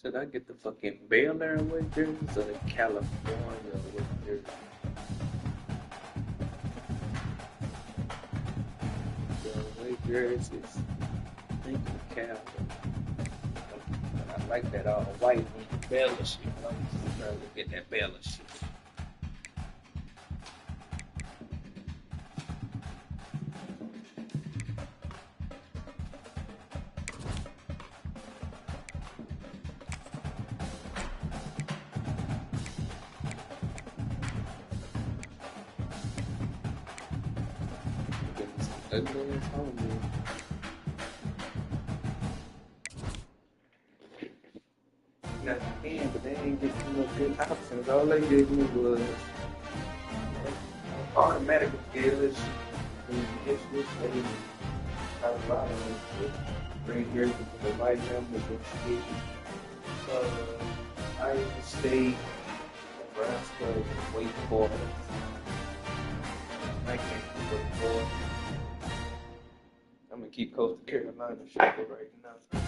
Should I get the fucking Baylor Winters or the California Winters? The Winters is thinking Cal. But I like that all white one, Baylor shit. I'm just trying to get that Baylor shit. Getting some ugly ass home. Got the hand, but they ain't getting no good options. All they gave me was automatic Gaelish. And guess which they Colorado with Green Jersey for the white numbers of state. Iowa State, Nebraska, and Wake Forest. I can't keep Wake Forest. I'm gonna keep Coastal Carolina shit right now.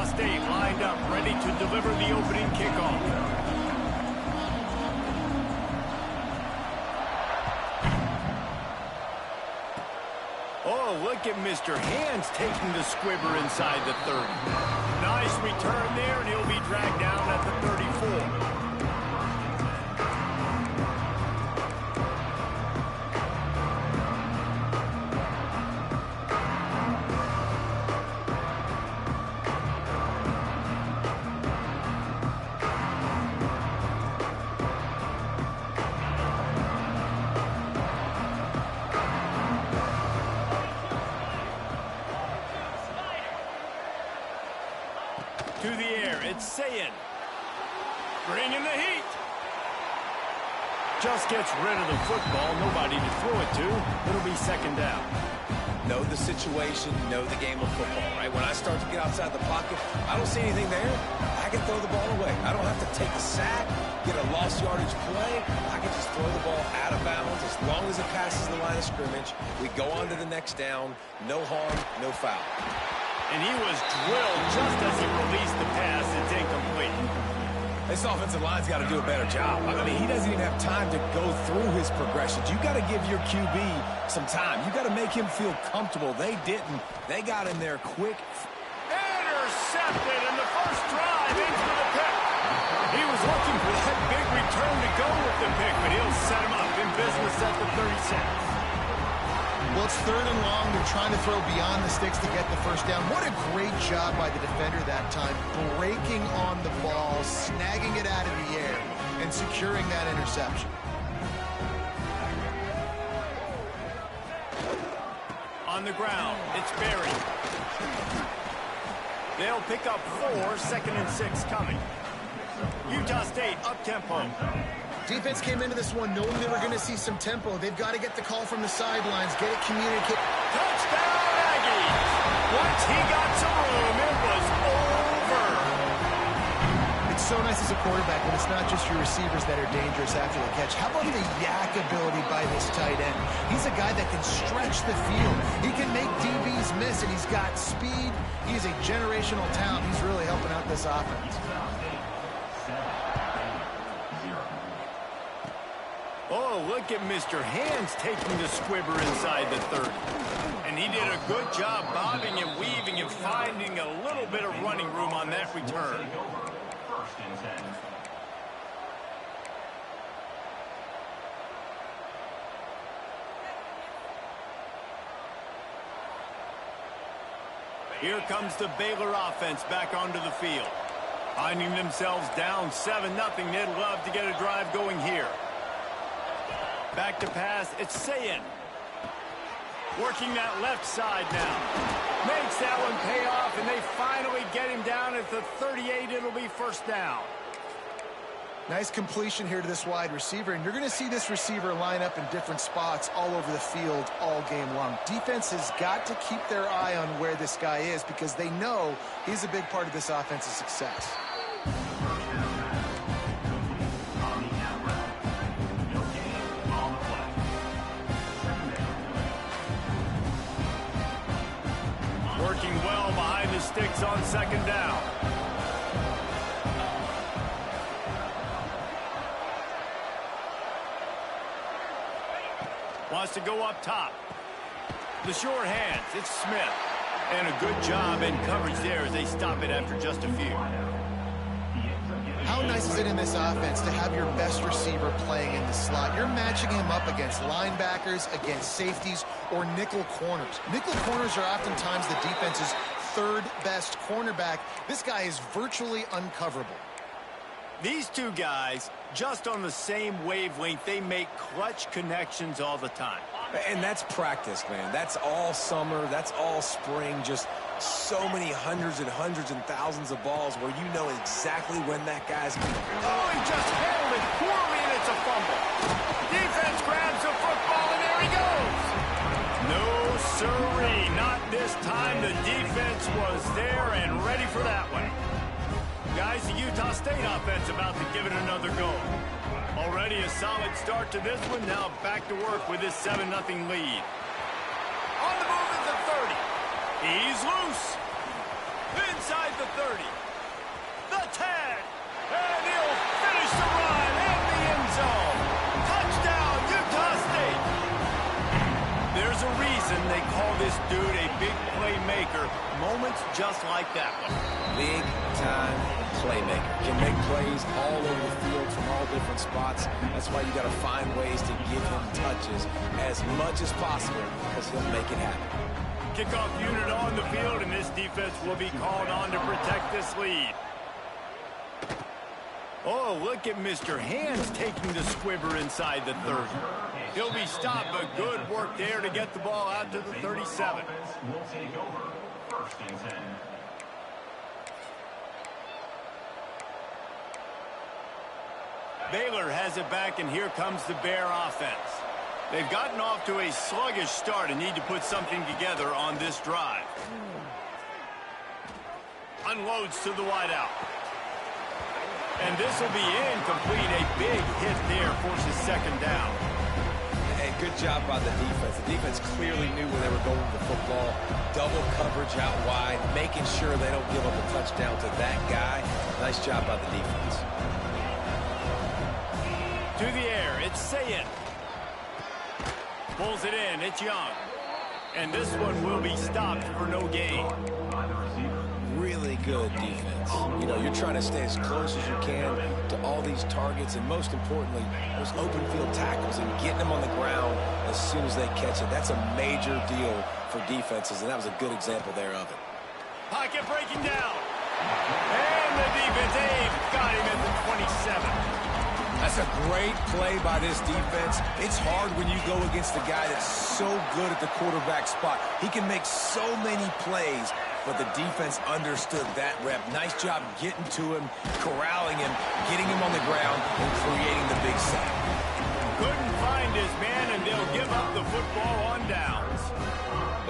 State lined up, ready to deliver the opening kickoff. Oh, look look at Mr. Hands taking the squibber inside the 30. Nice return there, and he'll be dragged down at the 34. To the air, it's Sayin. Bringing the heat. Just gets rid of the football. Nobody to throw it to. It'll be second down. Know the situation, know the game of football, right? When I start to get outside the pocket, I don't see anything there. I can throw the ball away. I don't have to take a sack, get a lost yardage play. I can just throw the ball out of bounds as long as it passes the line of scrimmage. We go on to the next down. No harm, no foul. And he was drilled just as he released the pass. It's incomplete. This offensive line's got to do a better job. I mean, he doesn't even have time to go through his progressions. You got to give your QB some time. You got to make him feel comfortable. They didn't. They got in there quick. Intercepted in the first drive into the pick. He was looking for that big return to go with the pick, but he'll set him up in business at the 36. Well, it's third and long. They're trying to throw beyond the sticks to get the first down. What a great job by the defender that time, breaking on the ball, snagging it out of the air, and securing that interception. On the ground, it's Berry. They'll pick up 4, second and 6 coming. Utah State up-tempo. Defense came into this one knowing they were going to see some tempo. They've got to get the call from the sidelines, get it communicated. Touchdown, Aggies! Once he got some room, it was over. It's so nice as a quarterback when it's not just your receivers that are dangerous after the catch. How about the yak ability by this tight end? He's a guy that can stretch the field. He can make DBs miss, and he's got speed. He's a generational talent. He's really helping out this offense. Oh, look at Mr. Hands taking the squibber inside the 30. And he did a good job bobbing and weaving and finding a little bit of running room on that return. Here comes the Baylor offense back onto the field. Finding themselves down 7-0, they'd love to get a drive going here. Back to pass, it's Sayin. Working that left side now. Makes that one pay off, and they finally get him down at the 38. It'll be first down. Nice completion here to this wide receiver, and you're going to see this receiver line up in different spots all over the field all game long. Defense has got to keep their eye on where this guy is because they know he's a big part of this offense's success. Working well behind the sticks on second down. Wants to go up top. The short hands, it's Smith. And a good job in coverage there as they stop it after just a few. How nice is it in this offense to have your best receiver playing in the slot? You're matching him up against linebackers, against safeties, or nickel corners. Nickel corners are oftentimes the defense's third best cornerback. This guy is virtually uncoverable. These two guys, just on the same wavelength, they make clutch connections all the time. And that's practice, man. That's all summer. That's all spring. Just so many hundreds and thousands of balls where you know exactly when that guy's going to go. Oh, he just handled it poorly, and it's a fumble. Defense grabs the football, and there he goes. No, sirree. Not this time. The defense was there and ready for that one. Guys, the Utah State offense about to give it another go. Already a solid start to this one. Now back to work with this 7-0 lead. On the move at the 30. He's loose. Inside the 30. The 10. And he'll finish the run in the end zone. Touchdown, Utah State. There's a reason they call this dude just like that one. Big-time playmaker. Can make plays all over the field from all different spots. That's why you got to find ways to give him touches as much as possible because he'll make it happen. Kickoff unit on the field, and this defense will be called on to protect this lead. Oh, look at Mr. Hands taking the squibber inside the 30. He'll be stopped, but good work there to get the ball out to the 37. Will take over first and 10. Baylor has it back, and here comes the Bear offense. They've gotten off to a sluggish start and need to put something together on this drive. Unloads to the wideout. And this will be incomplete. A big hit there forces second down. Hey, good job by the defense. The defense clearly knew where they were going with the football. Double coverage out wide, making sure they don't give up a touchdown to that guy. Nice job by the defense. To the air, it's Sayin. Pulls it in, it's Young. And this one will be stopped for no gain. Really good defense. You know, you're trying to stay as close as you can to all these targets, and most importantly, those open field tackles and getting them on the ground as soon as they catch it. That's a major deal for defenses, and that was a good example there of it. Pocket breaking down. And the defense, got him at the 27. That's a great play by this defense. It's hard when you go against a guy that's so good at the quarterback spot. He can make so many plays, but the defense understood that rep. Nice job getting to him, corralling him, getting him on the ground, and creating the big sack. Couldn't find his man, and they'll give up the football on downs.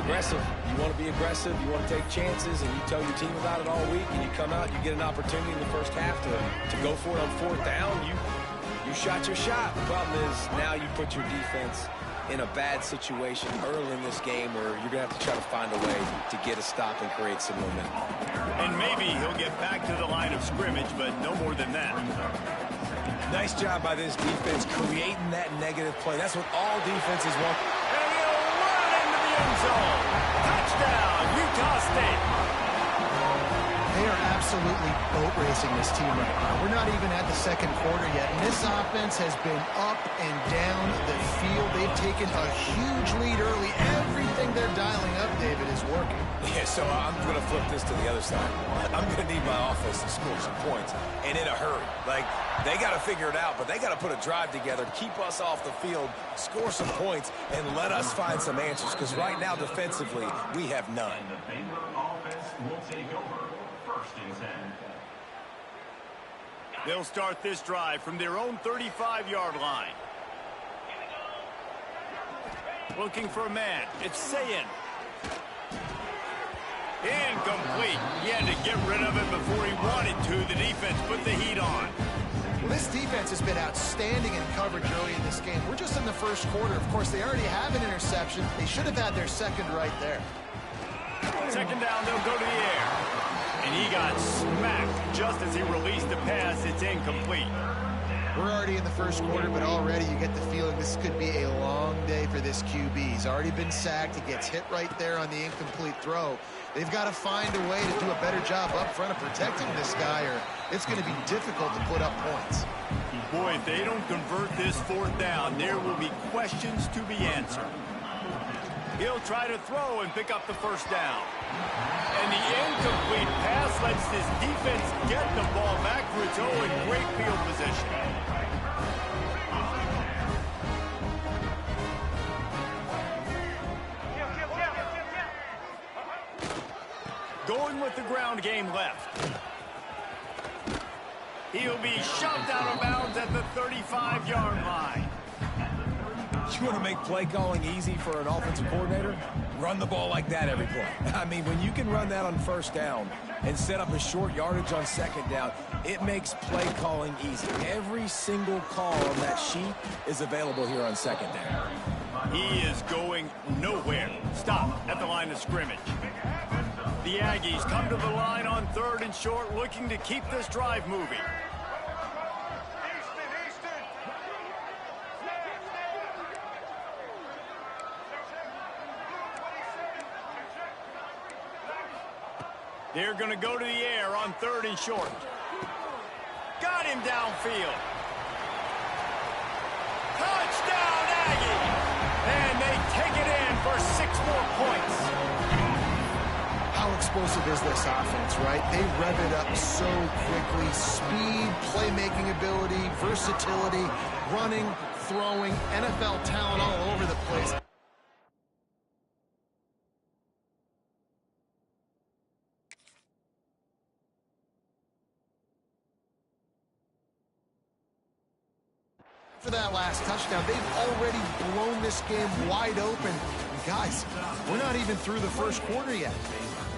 Aggressive. You want to be aggressive. You want to take chances, and you tell your team about it all week, and you come out, you get an opportunity in the first half to go for it on fourth down. You shot your shot. The problem is now you put your defense in a bad situation early in this game where you're going to have to try to find a way to get a stop and create some momentum. And maybe he'll get back to the line of scrimmage, but no more than that. Nice job by this defense creating that negative play. That's what all defenses want. And he'll run into the end zone. Touchdown, Utah State. They are absolutely boat racing this team right now. We're not even at the second quarter yet, and this offense has been up and down the field. They've taken a huge lead early. Everything they're dialing up, David, is working. Yeah, so I'm going to flip this to the other side. I'm going to need my offense to score some points, and in a hurry. Like, they got to figure it out, but they got to put a drive together, keep us off the field, score some points, and let us find some answers, because right now, defensively, we have none. And the Baylor offense will take over first and 10. They'll start this drive from their own 35-yard line. Looking for a man. It's Sayin. Incomplete. He had to get rid of it before he wanted to. The defense put the heat on. Well, this defense has been outstanding in coverage early in this game. We're just in the first quarter. Of course, they already have an interception. They should have had their second right there. Second down, they'll go to the air. And he got smacked just as he released the pass. It's incomplete. We're already in the first quarter, but already you get the feeling this could be a long day for this QB. He's already been sacked. He gets hit right there on the incomplete throw. They've got to find a way to do a better job up front of protecting this guy, or it's going to be difficult to put up points. Boy, if they don't convert this fourth down, there will be questions to be answered. He'll try to throw and pick up the first down. And the incomplete pass lets this defense get the ball back for its own great field position. Going with the ground game left. He'll be shoved out of bounds at the 35-yard line. You want to make play calling easy for an offensive coordinator? Run the ball like that every play. I mean, when you can run that on first down and set up a short yardage on second down, it makes play calling easy. Every single call on that sheet is available here on second down. He is going nowhere. Stop at the line of scrimmage. The Aggies come to the line on third and short, looking to keep this drive moving. They're going to go to the air on 3rd and short. Got him downfield. Touchdown, Aggie! And they take it in for 6 more points. How explosive is this offense, right? They rev it up so quickly. Speed, playmaking ability, versatility, running, throwing, NFL talent all over the place. For that last touchdown, they've already blown this game wide open. And guys, we're not even through the first quarter yet.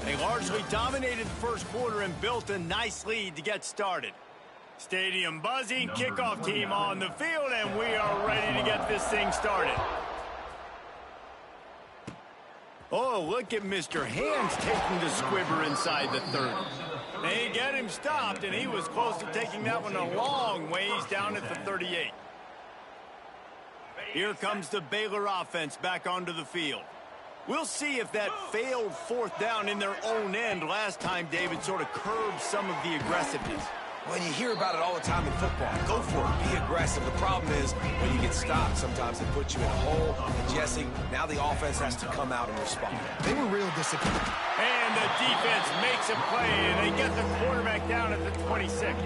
They largely dominated the first quarter and built a nice lead to get started. Stadium buzzing, kickoff team on the field, and we are ready to get this thing started. Oh, look at Mr. Hands taking the squibber inside the 30. They get him stopped, and he was close to taking that one a long ways down at the 38. Here comes the Baylor offense back onto the field. We'll see if that failed 4th down in their own end last time, David, sort of curbed some of the aggressiveness. When you hear about it all the time in football, go for it, be aggressive. The problem is when you get stopped, sometimes it puts you in a hole. And Jesse, now the offense has to come out and respond. They were real disappointed. And the defense makes a play, and they get the quarterback down at the 26.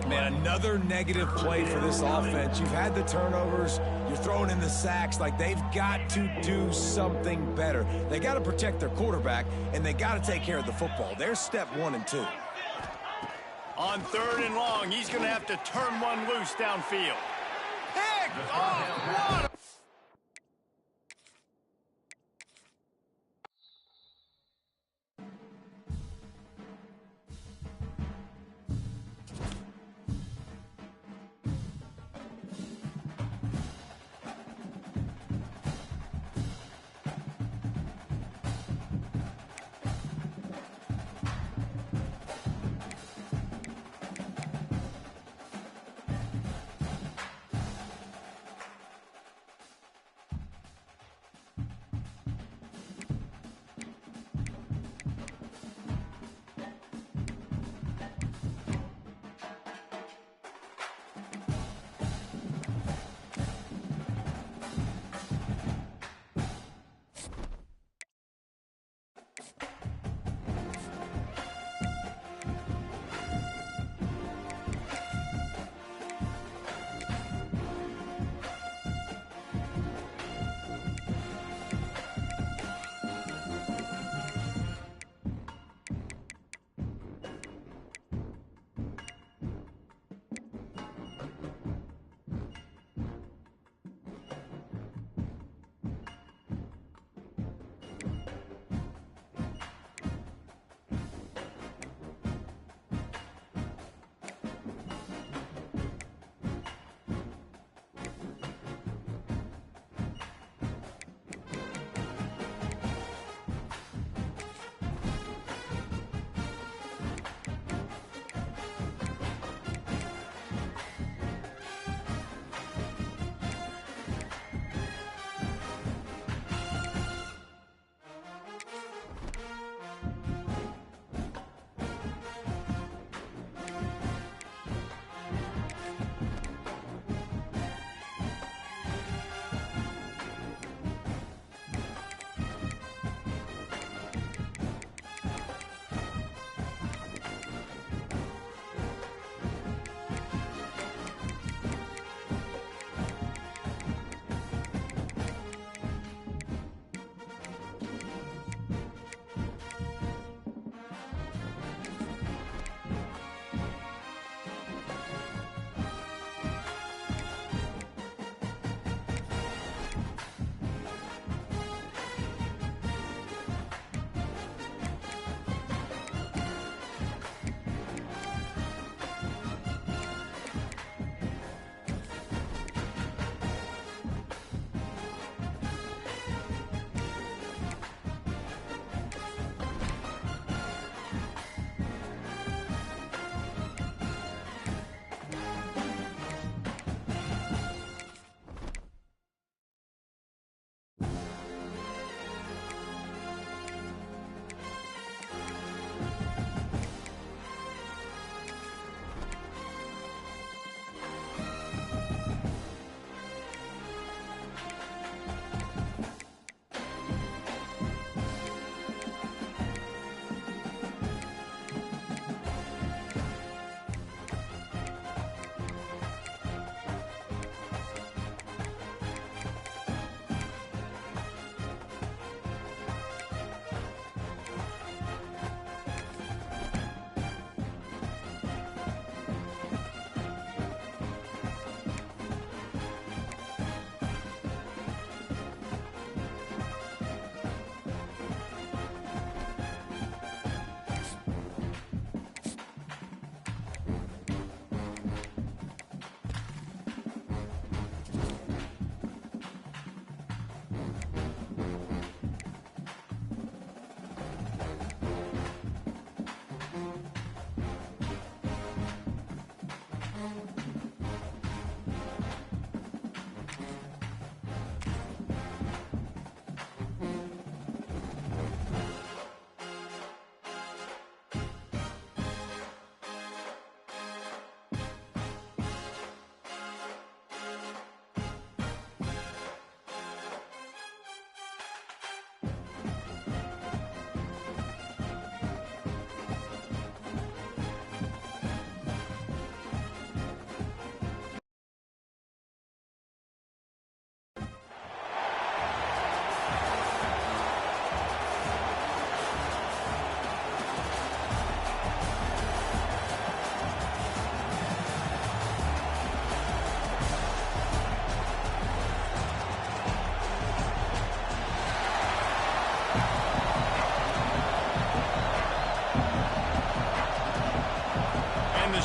Man, another negative play for this offense. You've had the turnovers. You're throwing in the sacks. Like, they've got to do something better. They got to protect their quarterback, and they got to take care of the football. There's step 1 and 2. On 3rd and long, he's going to have to turn one loose downfield. Pick off one!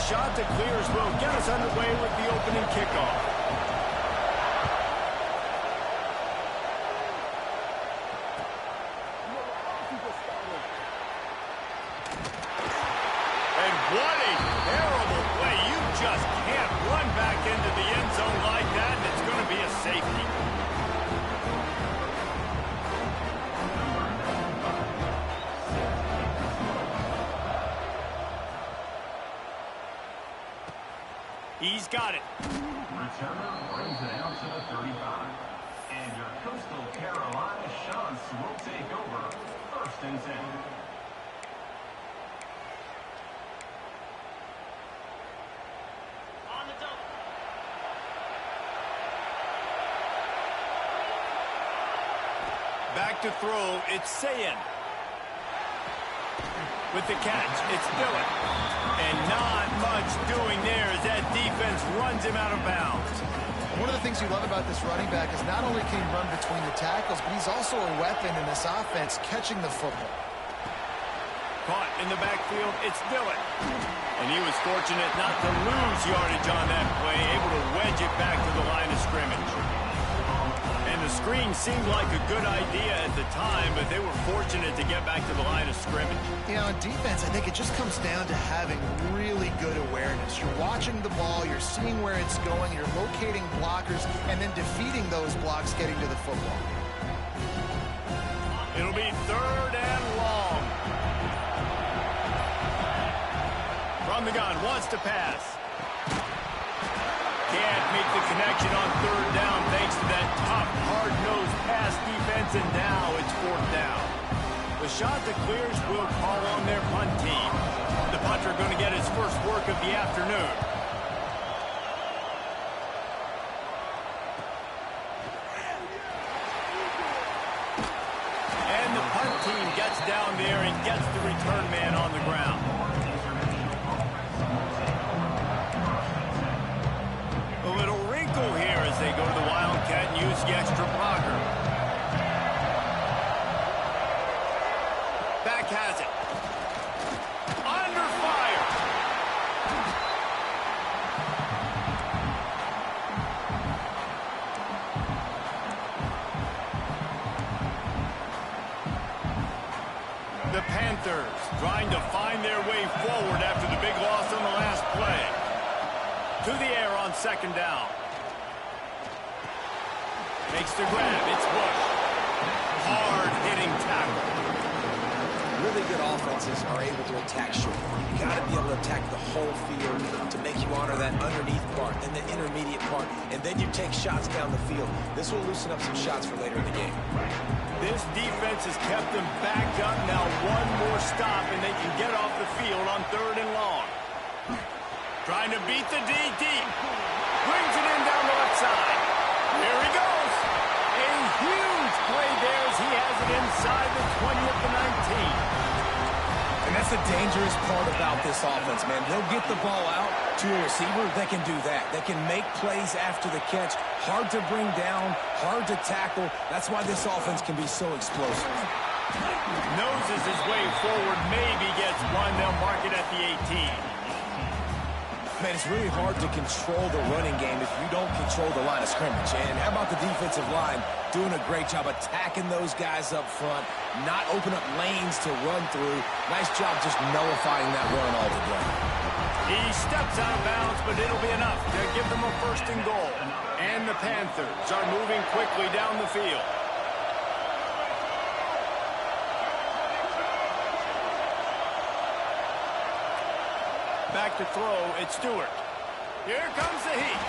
shot that clears will get us underway with the opening kickoff. And what a terrible play. You just can't run back into the end zone like that, and it's going to be a safety. He's got it. Returner brings it out to the 35. And your Coastal Carolina Shunts will take over 1st and 10. On the double. Back to throw, it's Sayin. With the catch, it's Dillon. And not much doing there as that defense runs him out of bounds. One of the things you love about this running back is not only can he run between the tackles, but he's also a weapon in this offense catching the football. Caught in the backfield, it's Dillon. And he was fortunate not to lose yardage on that play, able to wedge it back to the line of scrimmage. And the screen seemed like a good idea at the time, but they were fortunate to get back to the line of scrimmage. You know, in defense, I think it just comes down to having really good awareness. You're watching the ball, you're seeing where it's going, you're locating blockers, and then defeating those blocks getting to the football. It'll be 3rd and long. From the gun, wants to pass. Can't make the connection on 3rd down thanks to that tough, hard-nosed pass defense, and now it's 4th down. The shot that clears will call on their punt team. The punter going to get his first work of the afternoon. And the punt team gets down there and gets the return man on the ground. A little wrinkle here as they go to the Wildcat and use the extra blocker. Back has it. Under fire. The Panthers trying to find their way forward after the big loss on the last play. To the air on 2nd down. Makes the grab. It's Bush. Hard-hitting tackle. Really good offenses are able to attack short. You got to be able to attack the whole field to make you honor that underneath part and the intermediate part, and then you take shots down the field. This will loosen up some shots for later in the game. This defense has kept them backed up. Now one more stop, and they can get off the field on 3rd and long. Trying to beat the D deep. Brings it in down the left side. Here he goes. A huge play there as he has it inside the 20 at the 19. And that's the dangerous part about this offense, man. They'll get the ball out to a receiver. They can do that. They can make plays after the catch. Hard to bring down, hard to tackle. That's why this offense can be so explosive. Noses his way forward, maybe gets one. They'll mark it at the 18. Man, it's really hard to control the running game if you don't control the line of scrimmage. And how about the defensive line doing a great job attacking those guys up front, not open up lanes to run through. Nice job just nullifying that run altogether. He steps out of bounds, but it'll be enough to give them a 1st and goal. And the Panthers are moving quickly down the field. Back to throw, it's Stewart. Here comes the heat.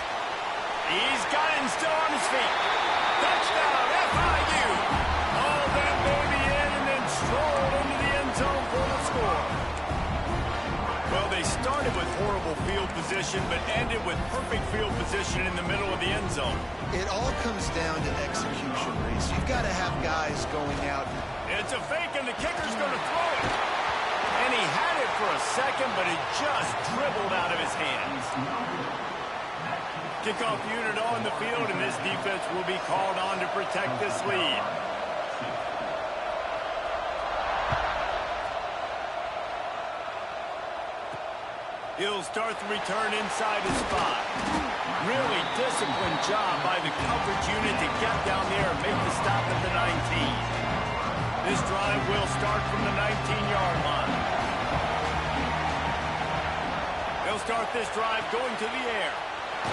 He's got it and still on his feet. Touchdown, FIU. All that baby in and then strolled into the end zone for the score. Well, they started with horrible field position, but ended with perfect field position in the middle of the end zone. It all comes down to execution, Reese. You've got to have guys going out. It's a fake, and the kicker's going to throw it. And he had it for a second, but it just dribbled out of his hands. Kickoff unit on the field, and this defense will be called on to protect this lead. He'll start the return inside his spot. Really disciplined job by the coverage unit to get down there and make the stop at the 19. This drive will start from the 19-yard line. They'll start this drive going to the air.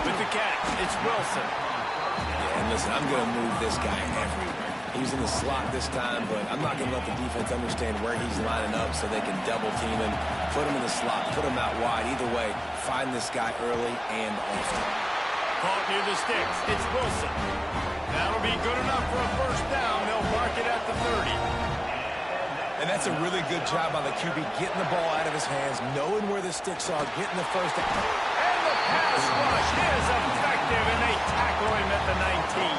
With the catch, it's Wilson. Yeah, and listen, I'm going to move this guy everywhere. He's in the slot this time, but I'm not going to let the defense understand where he's lining up so they can double team him, put him in the slot, put him out wide. Either way, find this guy early and often. Caught near the sticks. It's Wilson. That'll be good enough for a first down. They'll mark it at the 30. And that's a really good job by the QB, getting the ball out of his hands, knowing where the sticks are, getting the first down. And the pass rush is effective, and they tackle him at the 19.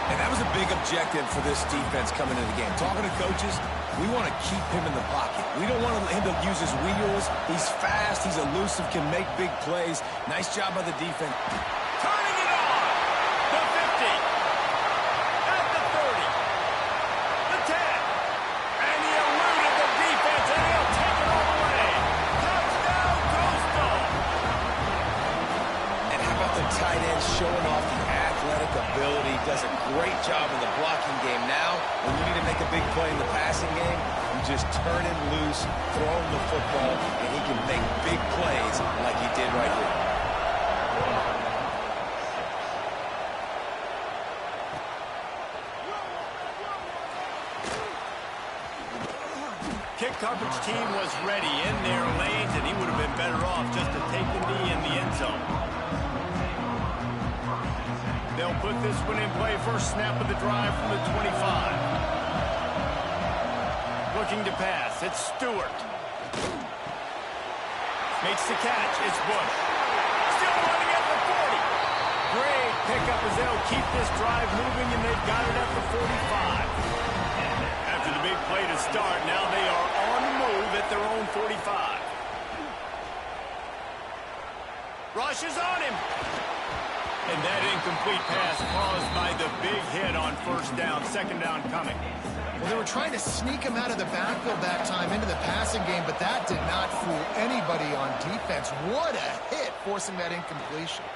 And that was a big objective for this defense coming into the game. Talking to coaches, we want to keep him in the pocket. We don't want him to use his wheels. He's fast, he's elusive, can make big plays. Nice job by the defense. Turning it on. The 50. At the 30. The 10. And he eluded the defense, and he'll take it all the way. Touchdown, Coastal. And how about the tight end showing off the athletic ability? Does a great job in the blocking game. Now, when you need to make a big play in the passing game, you just turn him loose, throw him the football, and he can make big plays like he did right here. Kick coverage team was ready in their lanes, and he would have been better off just to take the knee in the end zone. They'll put this one in play. First snap of the drive from the 25. Looking to pass. It's Stewart. Makes the catch. It's Bush. Still running at the 40. Great pickup as they'll keep this drive moving, and they've got it at the 45. After the big play to start, now they are on the move at their own 45. Rush is on him. And that incomplete pass caused by the big hit on first down. Second down coming. Well, they were trying to sneak him out of the backfield that time into the passing game, but that did not fool anybody on defense. What a hit, forcing that incompletion.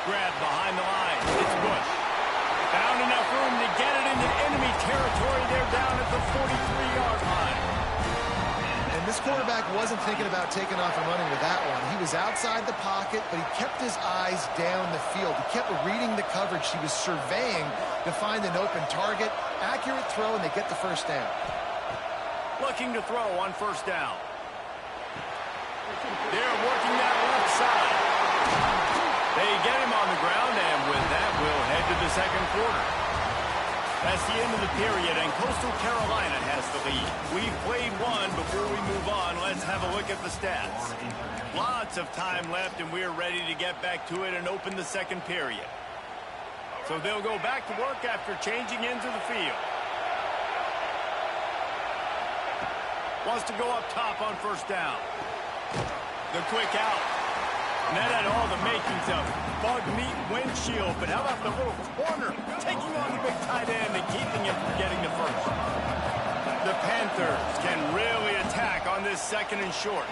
Grab behind the line. It's Bush. Found enough room to get it into enemy territory. They're down at the 43-yard line. And this quarterback wasn't thinking about taking off and running with that one. He was outside the pocket, but he kept his eyes down the field. He kept reading the coverage. He was surveying to find an open target. Accurate throw, and they get the first down. Looking to throw on first down. They're working that left side. They get him on the ground, and with that, we'll head to the second quarter. That's the end of the period, and Coastal Carolina has the lead. We've played one. Before we move on, let's have a look at the stats. Lots of time left, and we're ready to get back to it and open the second period. So they'll go back to work after changing into the field. Wants to go up top on first down. The quick out. And that had all the makings of bug meat windshield. But how about the little corner taking on the big tight end and keeping him from getting the first? The Panthers can really attack on this second and short.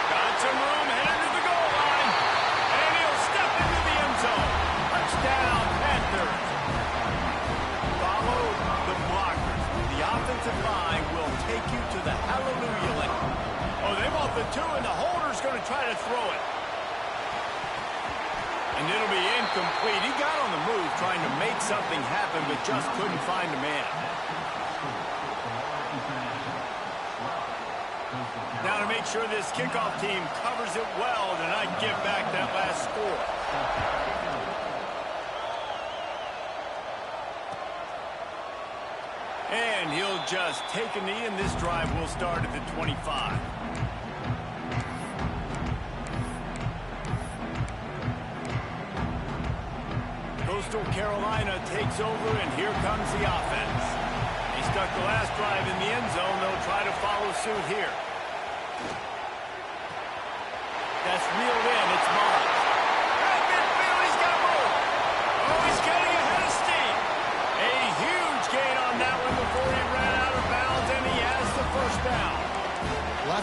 Got some room, headed to the goal line. And he'll step into the end zone. Touchdown, Panthers. Follow the blockers. The offensive line will take you to the hallelujah lane. Oh, they want the two, and the holder's going to try to throw it. And it'll be incomplete. He got on the move trying to make something happen, but just couldn't find a man. Now to make sure this kickoff team covers it well to not give back that last score. And he'll just take a knee, and this drive will start at the 25. Coastal Carolina takes over, and here comes the offense. They stuck the last drive in the end zone. They'll try to follow suit here. That's reeled in. It's Mars. At midfield, he's got room. Oh, he's getting ahead of steam. A huge gain on that one before he ran out of bounds, and he has the first down.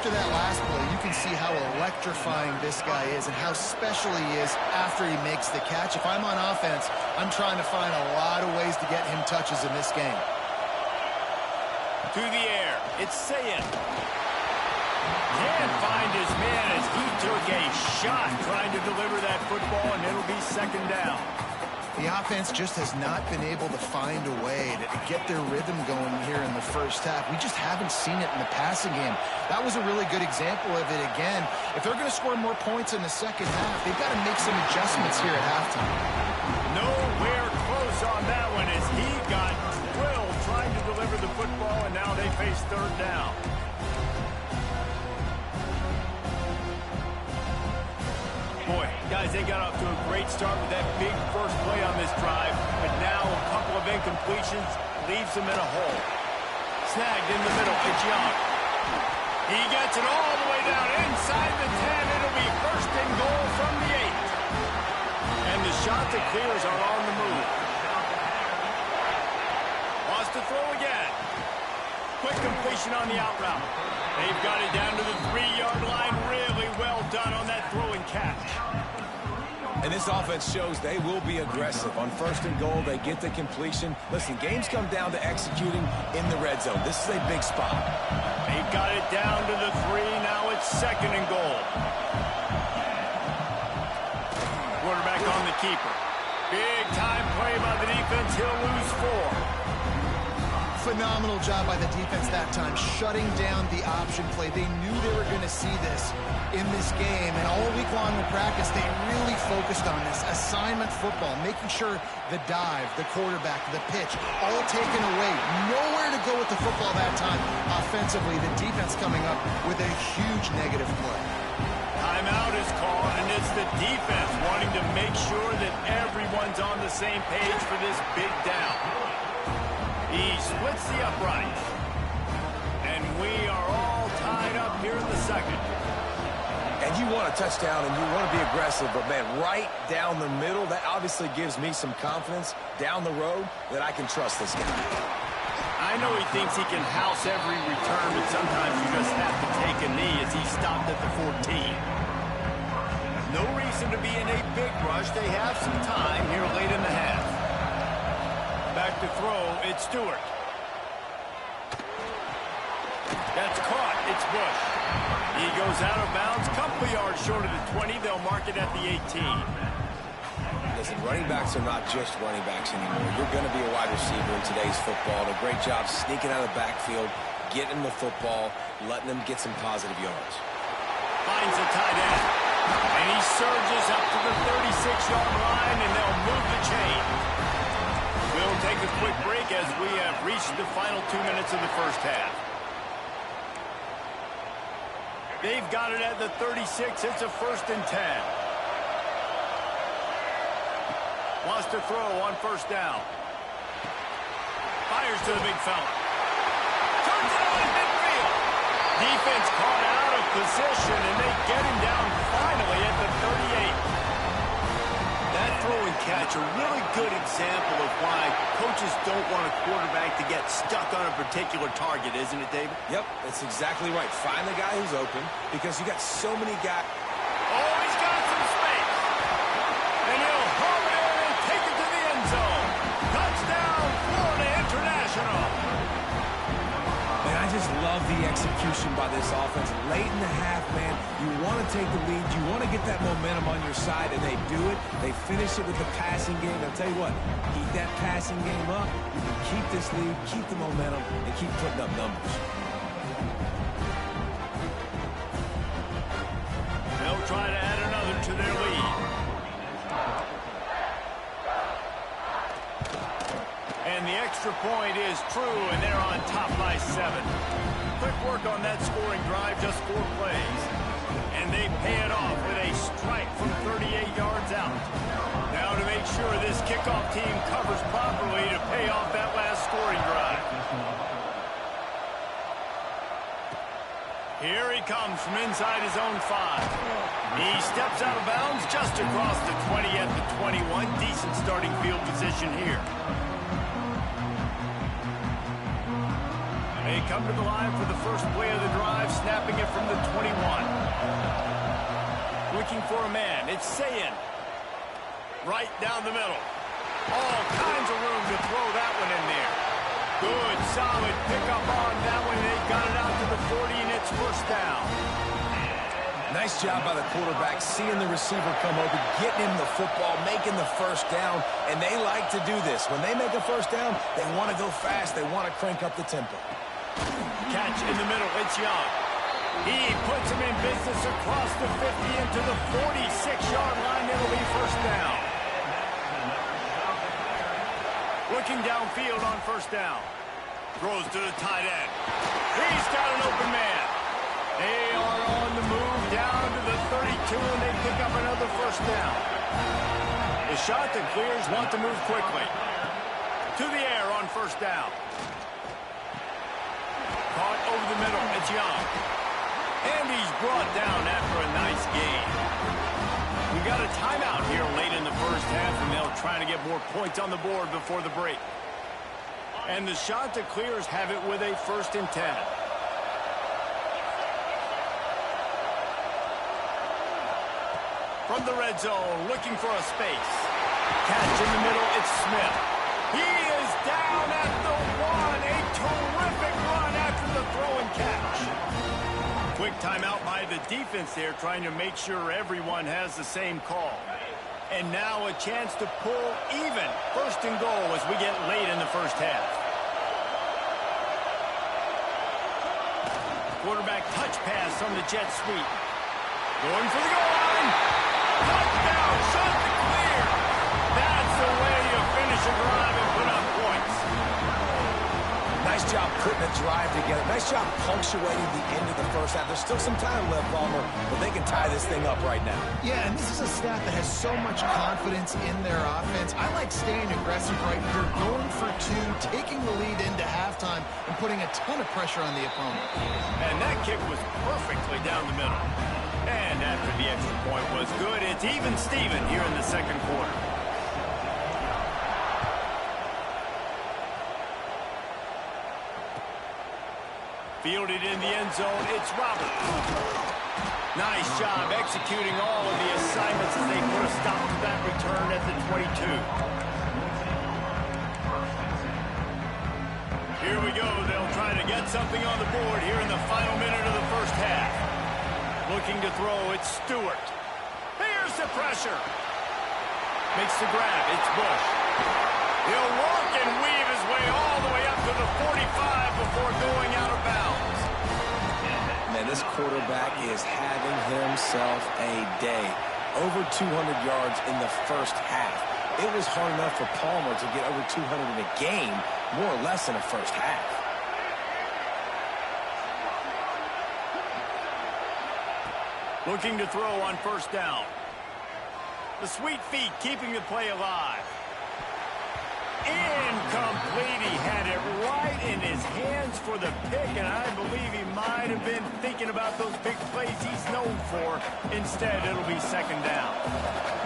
after that last play, you can see how electrifying this guy is and how special he is after he makes the catch. If I'm on offense, I'm trying to find a lot of ways to get him touches in this game. To the air, it's Sayin. Can't find his man as he took a shot trying to deliver that football, and it'll be second down. The offense just has not been able to find a way to get their rhythm going here in the first half. We just haven't seen it in the passing game. That was a really good example of it again. If they're going to score more points in the second half, they've got to make some adjustments here at halftime. Nowhere close on that one as he got drilled trying to deliver the football, and now they face third down. Boy, guys, they got off to a great start with that big first play on this drive, but now a couple of incompletions leaves them in a hole. Snagged in the middle, it's Young. He gets it all the way down inside the 10. It'll be first and goal from the 8. And the shot that clears are on the move. Wants to throw again. Quick completion on the out route. They've got it down to the 3-yard line. Really well done on that throw and catch. And this offense shows they will be aggressive. On first and goal, they get the completion. Listen, games come down to executing in the red zone. This is a big spot. They've got it down to the 3. Now it's second and goal. Quarterback on the keeper. Big time play by the defense. He'll lose 4. Phenomenal job by the defense that time, shutting down the option play. They knew they were going to see this in this game, and all week long in practice, they really focused on this assignment football, making sure the dive, the quarterback, the pitch, all taken away. Nowhere to go with the football that time. Offensively, the defense coming up with a huge negative play. Timeout is called, and it's the defense wanting to make sure that everyone's on the same page for this big down. He splits the uprights. And we are all tied up here in the second. And you want a touchdown and you want to be aggressive, but man, right down the middle, that obviously gives me some confidence down the road that I can trust this guy. I know he thinks he can house every return, but sometimes you just have to take a knee as he stopped at the 14. No reason to be in a big rush. They have some time here late in the half. Back to throw, it's Stewart. That's caught, it's Bush. He goes out of bounds, couple yards short of the 20. They'll mark it at the 18. Listen, running backs are not just running backs anymore. You're going to be a wide receiver in today's football. A great job sneaking out of the backfield, getting the football, letting them get some positive yards. Finds a tight end. And he surges up to the 36-yard line, and they'll move the chain. We'll take a quick break as we have reached the final 2 minutes of the first half. They've got it at the 36. It's a first and 10. Wants to throw on first down. Fires to the big fella. Turns it on midfield. Defense caught out of position, and they get him down finally at the 38. That throw and catch, a really good example of why coaches don't want a quarterback to get stuck on a particular target, isn't it, David? Yep, that's exactly right. Find the guy who's open because you got so many guys. Oh, he's got some space. And he'll home it in and take it to the end zone. Touchdown, Florida International. Man, I just love the execution by this offense. Late in the half, man, you want to take the lead. You want to get that momentum on your side, and they do it. They finish it with the passing game. I'll tell you what, keep that passing game up. You can keep this lead, keep the momentum, and keep putting up numbers. They'll try to add another to their lead. And the extra point is true, and they're on top by 7. Quick work on that scoring drive, just 4 plays. And they pay it off with a strike from 38 yards out. Now to make sure this kickoff team covers properly to pay off that last scoring drive. Here he comes from inside his own 5. He steps out of bounds just across the 20 at the 21. Decent starting field position here. They come to the line for the first play of the drive, snapping it from the 21. Looking for a man. It's Sayin. Right down the middle. All kinds of room to throw that one in there. Good, solid pickup on that one. They got it out to the 40, and it's first down. Nice job by the quarterback, seeing the receiver come over, getting him the football, making the first down, and they like to do this. When they make a first down, they want to go fast. They want to crank up the tempo. Catch in the middle. It's Young. He puts him in business across the 50 into the 46-yard line. It'll be first down. Looking downfield on first down. Throws to the tight end. He's got an open man. They are on the move down to the 32, and they pick up another first down. The shot that clears want to move quickly. To the air on first down. Caught over the middle. It's Young. And he's brought down after a nice gain. We've got a timeout here late in the first half, and they'll try to get more points on the board before the break. And the shot that clears have it with a 1st and 10. From the red zone, looking for a space. Catch in the middle, it's Smith. He is down at the 1. A terrific run after the throw and catch. Quick timeout by the defense there, trying to make sure everyone has the same call. And now a chance to pull even. 1st and goal as we get late in the first half. Quarterback touch pass on the jet sweep. Going for the goal line. Touchdown, shot to clear. That's the way you finish a drive and put up points. Nice job putting a drive together. Nice job punctuating the end of the first half. There's still some time left, Palmer, but they can tie this thing up right now. Yeah, and this is a staff that has so much confidence in their offense. I like staying aggressive right here, going for 2, taking the lead into halftime, and putting a ton of pressure on the opponent. And that kick was perfectly down the middle. And after the extra point was good, it's even Steven here in the second quarter. Fielded in the end zone, it's Roberts. Nice job executing all of the assignments as they put a stop to that return at the 22. Here we go. They'll try to get something on the board here in the final minute of the first half. Looking to throw, it's Stewart. Here's the pressure. Makes the grab, it's Bush. He'll work and weave his way all the way up to the 45 before going out of bounds. Man, this quarterback is having himself a day. Over 200 yards in the first half. It was hard enough for Palmer to get over 200 in a game, more or less in the first half. Looking to throw on first down. The sweet feet keeping the play alive. Incomplete. He had it right in his hands for the pick, and I believe he might have been thinking about those big plays he's known for. Instead, it'll be second down.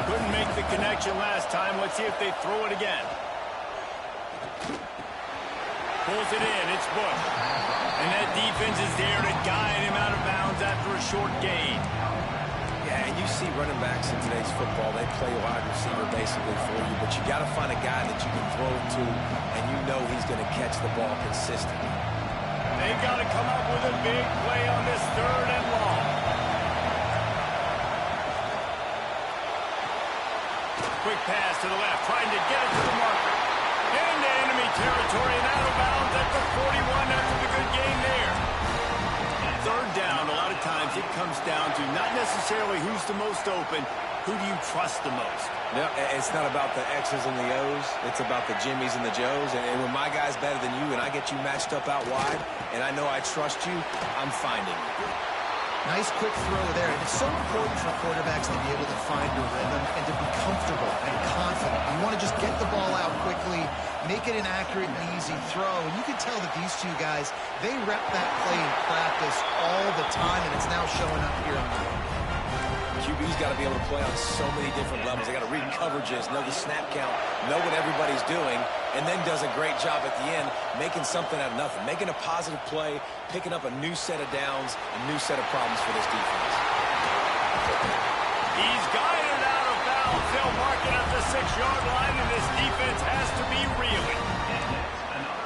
Couldn't make the connection last time. Let's see if they throw it again. Pulls it in. It's Bush. And that defense is there to guide him out of bounds after a short gain. Yeah, and you see running backs in today's football, they play wide receiver basically for you, but you got to find a guy that you can throw to, and you know he's going to catch the ball consistently. They got to come up with a big play on this 3rd and long. Quick pass to the left, trying to get it to the marker. Into enemy territory and out of bounds at the 41 after the good game there. 3rd down, a lot of times it comes down to not necessarily who's the most open, who do you trust the most? No, it's not about the X's and the O's. It's about the Jimmies and the Joes. And when my guy's better than you and I get you matched up out wide and I know I trust you, I'm finding you. Nice quick throw there. And it's so important for quarterbacks to be able to find your rhythm and to be comfortable and confident. You want to just get the ball out quickly, make it an accurate and easy throw. And you can tell that these two guys, they rep that play in practice all the time, and it's now showing up here on the field. QB's got to be able to play on so many different levels. They got to read coverages, know the snap count, know what everybody's doing, and then does a great job at the end making something out of nothing, making a positive play, picking up a new set of downs, a new set of problems for this defense. He's got it out of bounds. They'll mark it at the 6-yard line, and this defense has to be reeling.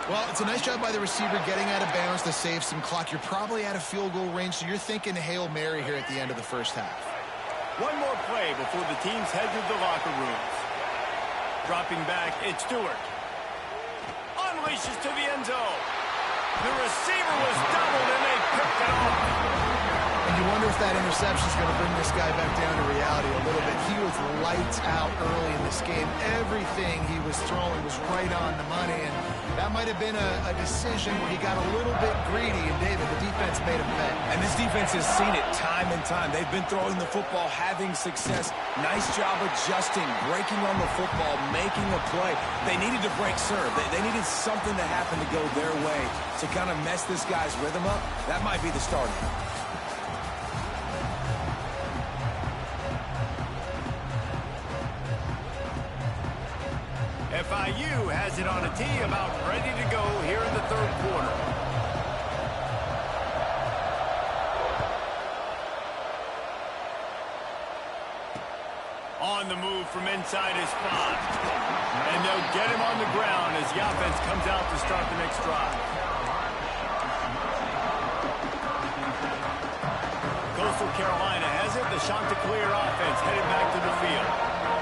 Well, it's a nice job by the receiver getting out of bounds to save some clock. You're probably out of field goal range, so you're thinking Hail Mary here at the end of the first half. One more play before the teams head to the locker rooms. Dropping back, it's Stewart. Unleashes to the end zone. The receiver was doubled, and they picked it off. And you wonder if that interception is going to bring this guy back down to reality a little bit. He was lights out early in this game. Everything he was throwing was right on the money, and that might have been a decision where he got a little bit greedy, and David, the defense made him pay. And this defense has seen it time and time. They've been throwing the football, having success. Nice job adjusting, breaking on the football, making a play. They needed to break serve. They needed something to happen to go their way to kind of mess this guy's rhythm up. That might be the start of it. FIU has it on a tee, about ready to go here in the third quarter. On the move from inside his spot. And they'll get him on the ground as the offense comes out to start the next drive. Coastal Carolina has it. The Chanticleer offense headed back to the field.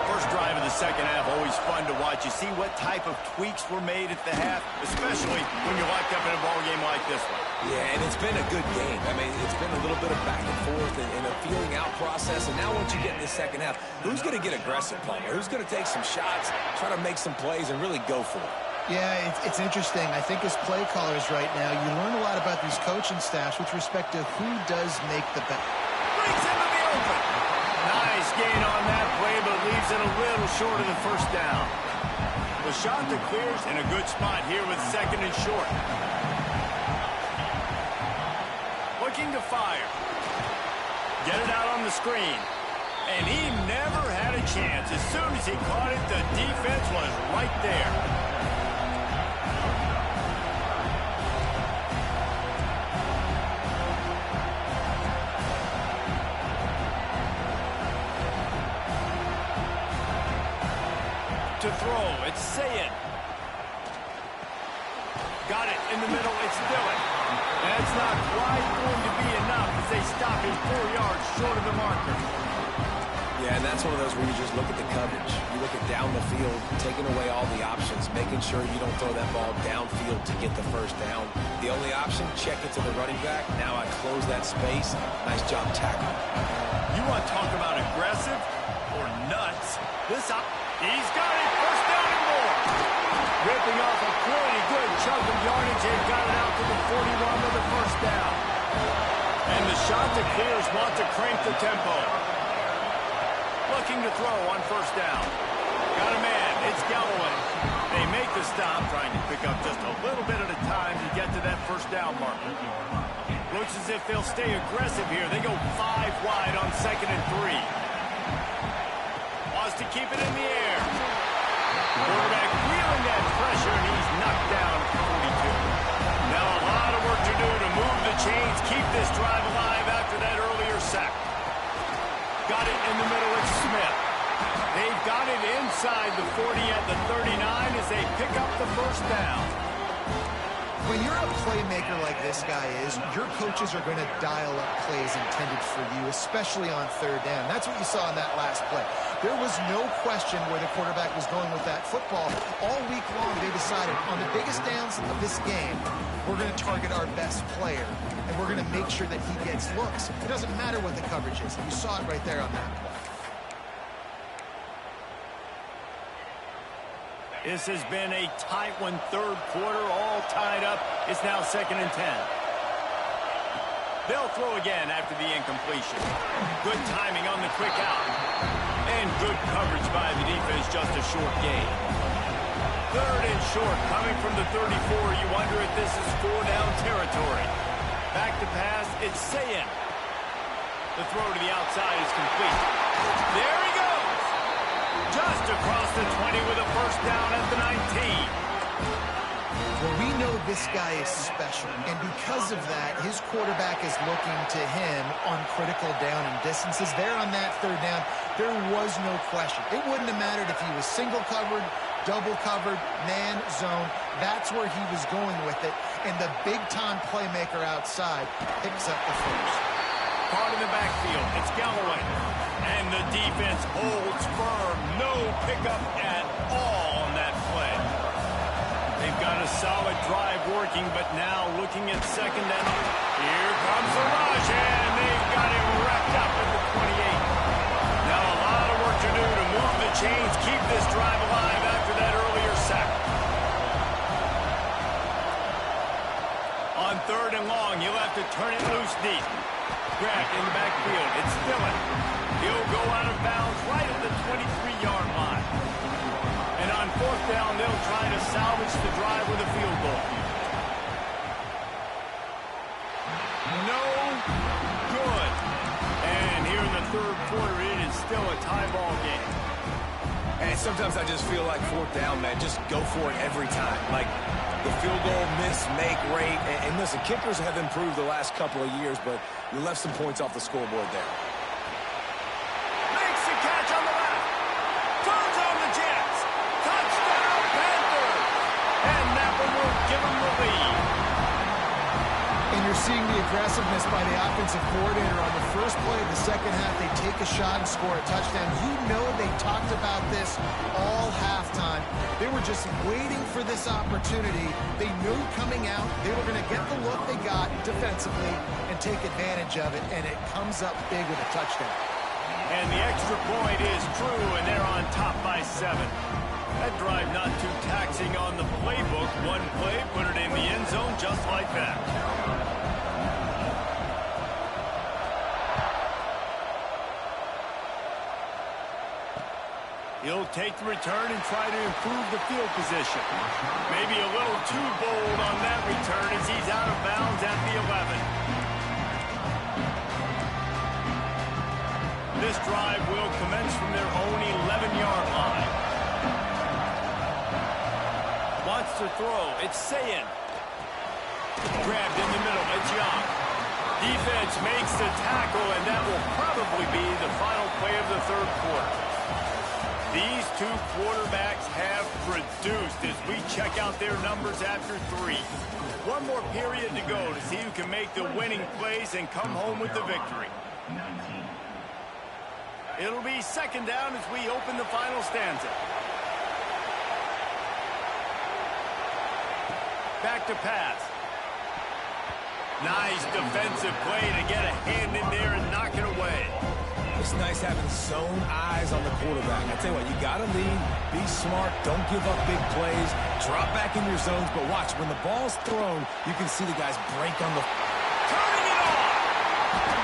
First drive of the second half, always fun to watch. You see what type of tweaks were made at the half, especially when you're locked up in a ball game like this one. Yeah, and it's been a good game. I mean, it's been a little bit of back and forth and a feeling out process. And now once you get in the second half, who's going to get aggressive, Palmer? Who's going to take some shots, try to make some plays, and really go for it? Yeah, it's interesting. I think as play callers right now, you learn a lot about these coaching staffs with respect to who does make the bet. Brings into the open. Nice gain on that play, but leaves it a little short of the first down. The Chanticleer's in a good spot here with second and short. Looking to fire. Get it out on the screen. And he never had a chance. As soon as he caught it, the defense was right there. To throw, it's Sayin. Got it in the middle, it's Dillon. That's not quite going to be enough as they stop him 4 yards short of the marker. Yeah, and that's one of those where you just look at the coverage. You look at down the field, taking away all the options, making sure you don't throw that ball downfield to get the first down. The only option, check it to the running back. Now I close that space. Nice job tackling. You want to talk about aggressive or nuts? He's got it, first down and more. Ripping off a pretty good chunk of yardage and got it out to the 41 with the first down. And the Chanticleers want to crank the tempo. Looking to throw on first down. Got a man, it's Galloway. They make the stop, trying to pick up just a little bit at a time to get to that first down marker. Looks as if they'll stay aggressive here. They go 5 wide on second and 3. To keep it in the air. Quarterback feeling that pressure, and he's knocked down at the 42. Now a lot of work to do to move the chains, keep this drive alive after that earlier sack. Got it in the middle, it's Smith. They've got it inside the 40 at the 39 as they pick up the first down. When you're a playmaker like this guy is, your coaches are going to dial up plays intended for you, especially on third down. That's what you saw in that last play. There was no question where the quarterback was going with that football. All week long, they decided on the biggest downs of this game, we're going to target our best player, and we're going to make sure that he gets looks. It doesn't matter what the coverage is. You saw it right there on that play. This has been a tight one, third quarter, all tied up. It's now second and 10. They'll throw again after the incompletion. Good timing on the quick out. And good coverage by the defense, just a short gain. Third and short, coming from the 34. You wonder if this is 4-down territory. Back to pass, it's Sayin. The throw to the outside is complete. There he goes. Just across the 20 with a first down at the 19. Well, we know this guy is special, and because of that, his quarterback is looking to him on critical down and distances. There on that third down, there was no question. It wouldn't have mattered if he was single covered, double covered, man, zone. That's where he was going with it, and the big-time playmaker outside picks up the first. Caught in the backfield, it's Galloway, and the defense holds firm. No pickup at all on that play. They've got a solid drive working, but now looking at second and here comes the rush, and they've got him wrapped up at the 28. Now a lot of work to do to move the chains, keep this drive alive after that earlier sack. On third and long, he'll have to turn it loose deep. Grabbed in the backfield, it's Dillon. He'll go out of bounds right at the 23-yard line. And on fourth down, they'll try to salvage the drive with a field goal. No good. And here in the third quarter, it is still a tie ball game. And sometimes I just feel like fourth down, man, just go for it every time. Like the field goal miss-make rate. And listen, kickers have improved the last couple of years, but you left some points off the scoreboard there. Makes the catch on the left. Turns on the Jets. Touchdown, Panthers. And that one will give them the lead. And you're seeing the aggressiveness by the offensive coordinator on the first play of the second half. They take a shot and score a touchdown. You know they talked about this all halftime. They were just waiting for this opportunity. They knew coming out they were going to get the look they got defensively and take advantage of it, and it comes up big with a touchdown. And the extra point is true, and they're on top by 7. That drive not too taxing on the playbook. One play, put it in the end zone just like that. He'll take the return and try to improve the field position. Maybe a little too bold on that return as he's out of bounds at the 11. This drive will commence from their own 11-yard line. Wants to throw. It's Sayin. Grabbed in the middle. It's Young. Defense makes the tackle, and that will probably be the final play of the third quarter. These two quarterbacks have produced as we check out their numbers after 3. One more period to go to see who can make the winning plays and come home with the victory. It'll be second down as we open the final stanza. Back to pass. Nice defensive play to get a hand in there and knock it away. It's nice having zone eyes on the quarterback. I tell you what, you got to lead, be smart, don't give up big plays, drop back in your zones, but watch, when the ball's thrown, you can see the guys break on the... Turning it on!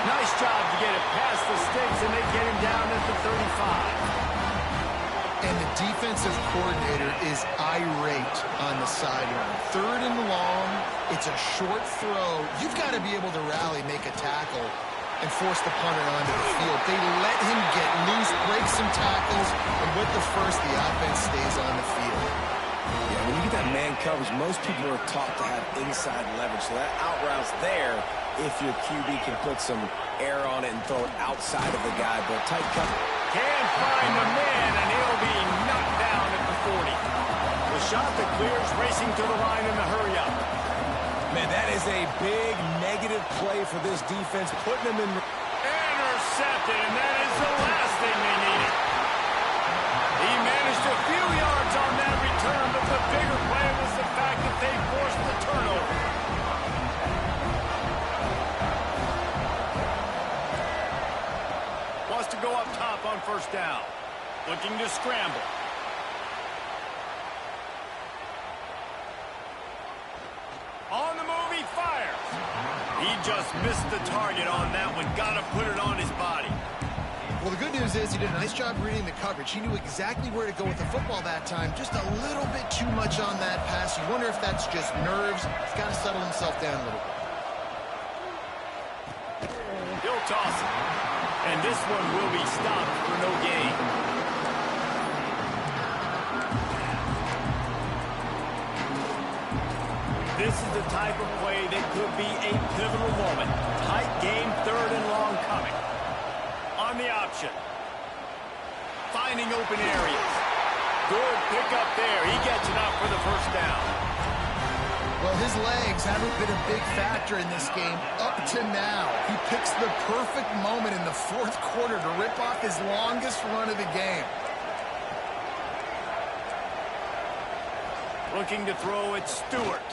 Nice job to get it past the sticks, and they get him down at the 35. And the defensive coordinator is irate on the sideline. Third and long, it's a short throw. You've got to be able to rally, make a tackle, and force the punter onto the field. They let him get loose, break some tackles, and with the first, the offense stays on the field. Yeah, when you get that man coverage, most people are taught to have inside leverage, so that out route's there if your QB can put some air on it and throw it outside of the guy, but tight cover. Can't find the man, and he'll be knocked down at the 40. The shot that clears, racing to the line in the hurry-up. Man, that is a big negative play for this defense, putting them in... Intercepted, and that is the last thing they needed. He managed a few yards on that return, but the bigger play was the fact that they forced the turnover. Wants to go up top on first down. Looking to scramble. On the move, he fires. He just missed the target on that one. Got to put it on his body. Well, the good news is he did a nice job reading the coverage. He knew exactly where to go with the football that time. Just a little bit too much on that pass. You wonder if that's just nerves. He's got to settle himself down a little bit. He'll toss it. And this one will be stopped for no gain. This is the type of play that could be a pivotal moment. Tight game, 3rd and long coming. On the option. Finding open areas. Good pickup there. He gets it up for the first down. Well, his legs haven't been a big factor in this game up to now. He picks the perfect moment in the 4th quarter to rip off his longest run of the game. Looking to throw it, Stewart.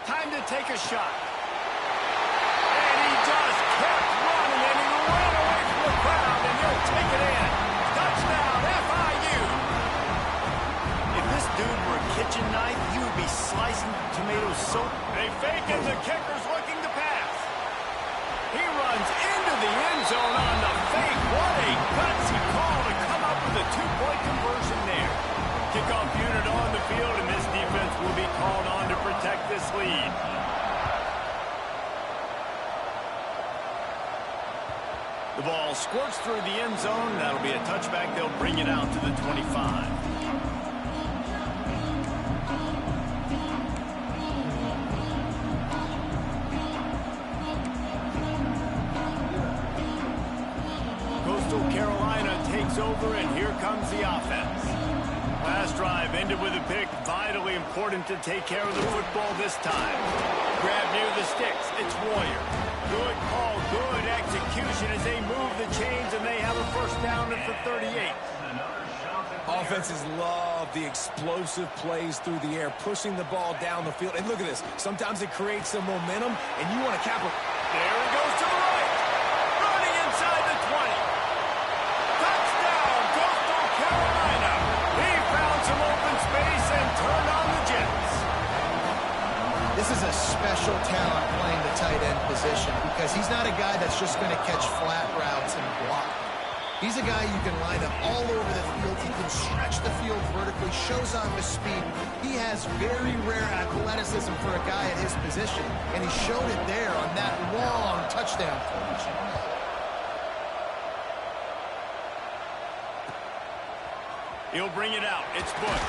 Time to take a shot. And he just kept running, and he ran away from the crowd, and he'll take it in. Touchdown, FIU. If this dude were a kitchen knife, he would be slicing tomatoes so... They fake it, the kicker's looking to pass. He runs into the end zone on the fake. What a gutsy call to come up with a 2-point conversion there. Kickoff unit on the field, and this defense will be called on to protect this lead. The ball squirts through the end zone. That'll be a touchback. They'll bring it out to the 25. Coastal Carolina takes over, and here comes the offense. Last drive ended with a pick. Vitally important to take care of the football this time. Grab near the sticks. It's Warrior. Good call, good execution as they move the chains, and they have a first down at the 38. Offenses love the explosive plays through the air, pushing the ball down the field. And look at this. Sometimes it creates some momentum, and you want to capitalize. There he goes to the right. Running inside the 20. Touchdown, Coastal Carolina. He found some open space and turned on the Jets. This is a special talent playing the tight end position because he's not a guy that's just going to catch flat routes and block. He's a guy you can line up all over the field. He can stretch the field vertically, shows off his speed. He has very rare athleticism for a guy at his position, and he showed it there on that long touchdown catch. He'll bring it out. It's Bush.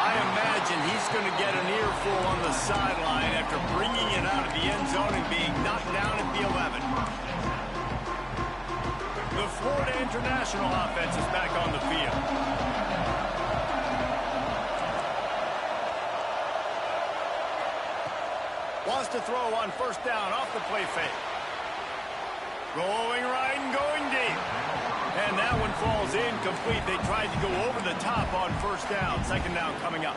I imagine he's going to get an earful on the sideline after bringing it out of the end zone and being knocked down at the 11. The Florida International offense is back on the field. Wants to throw on first down off the play fake. Going right and going deep. And that one falls incomplete. They tried to go over the top on first down. Second down coming up.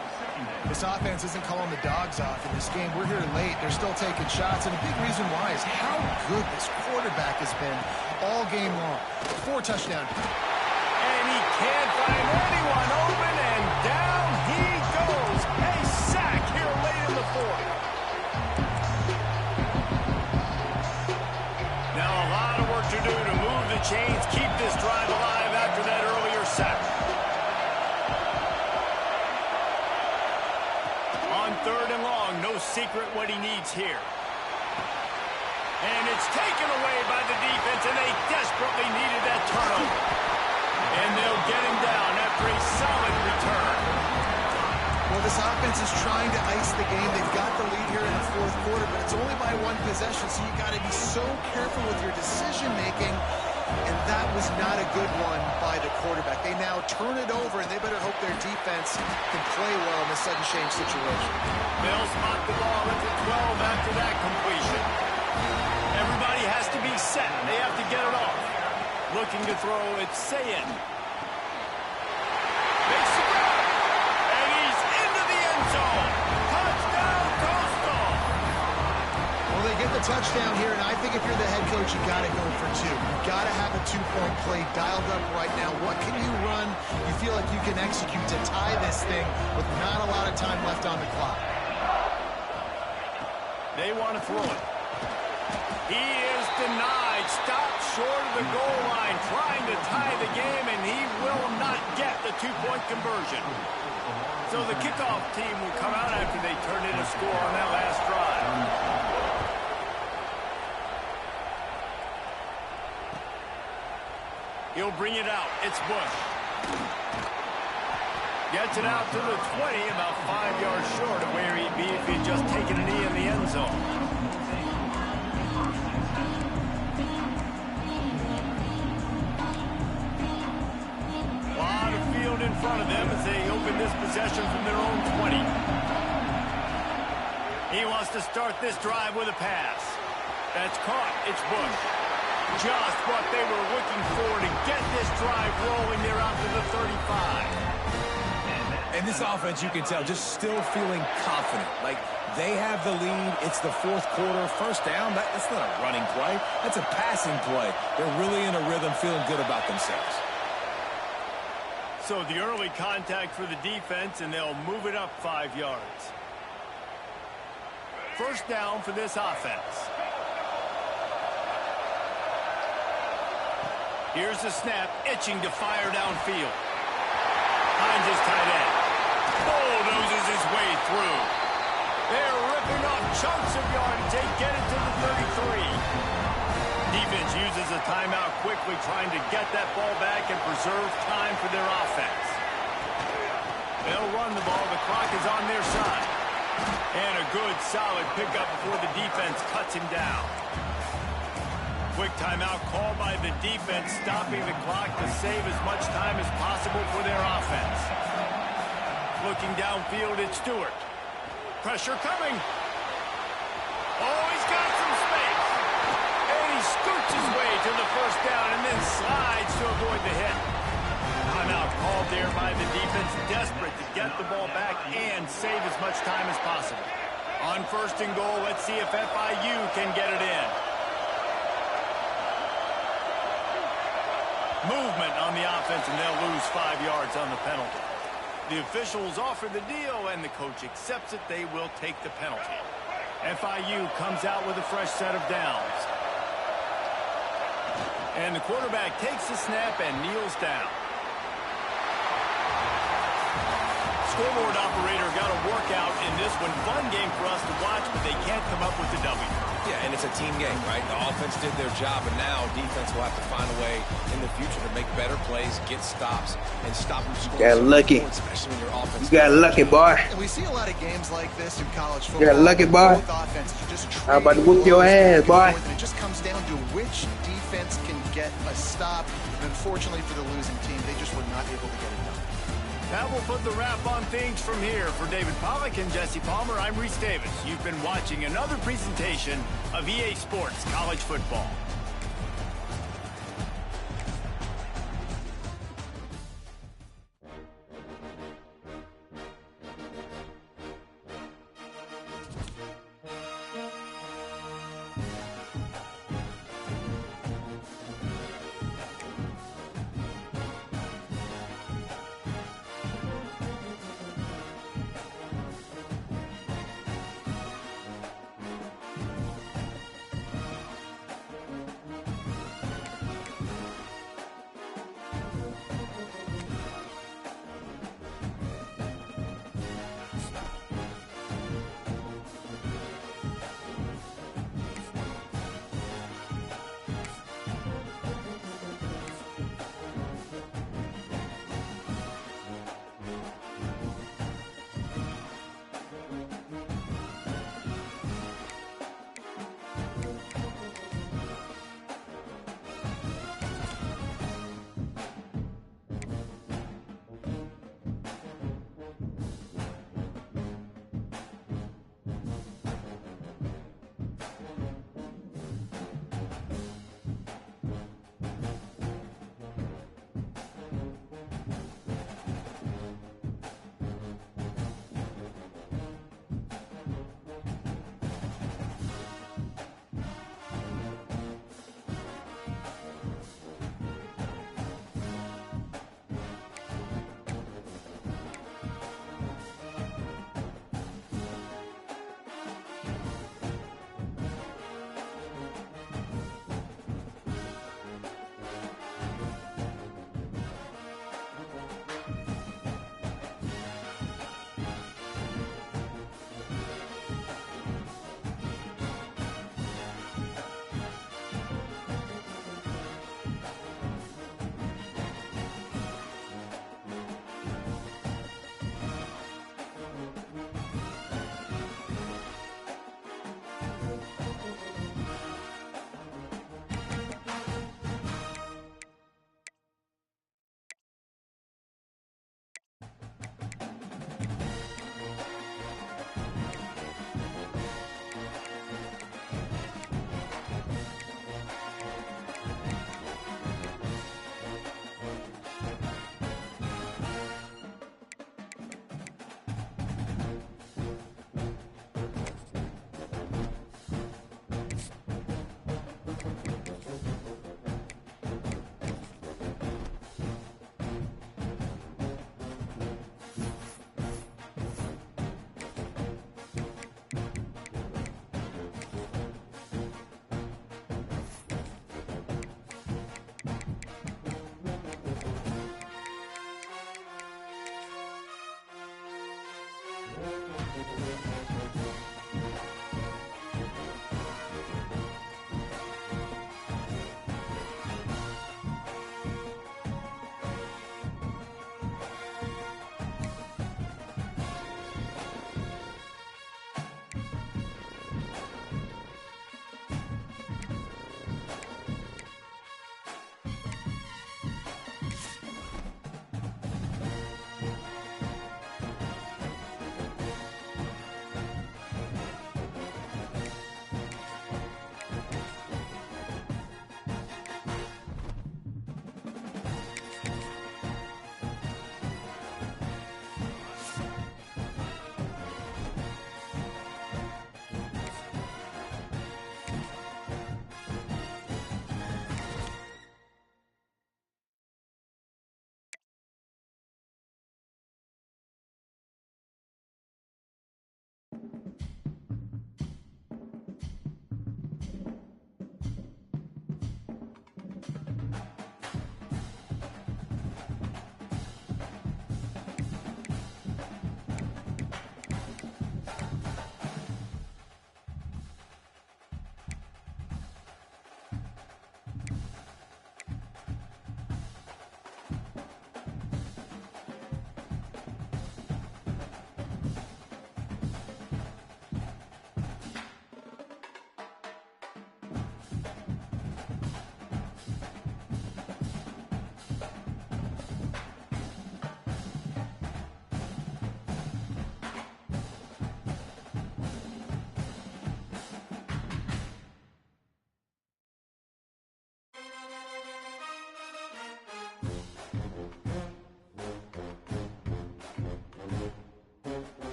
This offense isn't calling the dogs off in this game. We're here late. They're still taking shots. And a big reason why is how good this quarterback has been all game long. 4 touchdowns. And he can't find anyone open. And down he goes. A sack here late in the 4th. Now a lot of work to do to move the chains, keep this drive alive after that earlier sack. On 3rd and long, no secret what he needs here. And it's taken away by the defense, and they desperately needed that turnover. And they'll get him down after a solid return. Well, this offense is trying to ice the game. They've got the lead here in the 4th quarter, but it's only by 1 possession, so you got to be so careful with your decision-making, and that was not a good one by the quarterback. They now turn it over, and they better hope their defense can play well in a sudden change situation. They'll spot the ball at the 12 after that completion. Everybody has to be set. They have to get it off. Looking to throw, it's Sayin. Makes the grab. And he's into the end zone. Touchdown, Coastal. Well, they get the touchdown here, and I think if you're the head coach, you got to go for 2. You got to have a 2-point play dialed up right now. What can you run you feel like you can execute to tie this thing with not a lot of time left on the clock? They want to throw it. He is denied. Stopped short of the goal line, trying to tie the game, and he will not get the 2-point conversion. So the kickoff team will come out after they turn in a score on that last drive. He'll bring it out. It's Bush. Gets it out to the 20, about 5 yards short of where he'd be if he'd just taken a knee in the end zone. A lot of field in front of them as they open this possession from their own 20. He wants to start this drive with a pass. That's caught. It's Bush. Just what they were looking for to get this drive rolling there out to the 35. And this offense, you can tell, just still feeling confident. Like, they have the lead. It's the fourth quarter. First down, that's not a running play. That's a passing play. They're really in a rhythm, feeling good about themselves. So the early contact for the defense, and they'll move it up 5 yards. First down for this offense. Here's the snap, itching to fire downfield. Finds his tight end. Bulldozes his way through. They're ripping off chunks of yardage. They get it to the 33. Defense uses a timeout quickly, trying to get that ball back and preserve time for their offense. They'll run the ball. The clock is on their side. And a good, solid pickup before the defense cuts him down. Quick timeout called by the defense, stopping the clock to save as much time as possible for their offense. Looking downfield, it's Stewart. Pressure coming. Oh, he's got some space. And he scoots his way to the first down and then slides to avoid the hit. Timeout called there by the defense, desperate to get the ball back and save as much time as possible. On first and goal, let's see if FIU can get it in. Movement on the offense, and they'll lose 5 yards on the penalty. The officials offer the deal, and the coach accepts it. They will take the penalty. FIU comes out with a fresh set of downs. And the quarterback takes the snap and kneels down. Scoreboard operator got a workout in this one. Fun game for us to watch, but they can't come up with the W. Yeah, and it's a team game, right? The offense did their job, and now defense will have to find a way in the future to make better plays, get stops, and stop them scoring. Got lucky. Especially when your offense. You got lucky, boy. And we see a lot of games like this in college football. You got lucky, boy. Both offenses are just How about to whoop your ass, boy? And it just comes down to which defense can get a stop. And unfortunately for the losing team, they just were not able to get it done. That will put the wrap on things from here. For David Pollack and Jesse Palmer, I'm Reese Davis. You've been watching another presentation of EA Sports College Football.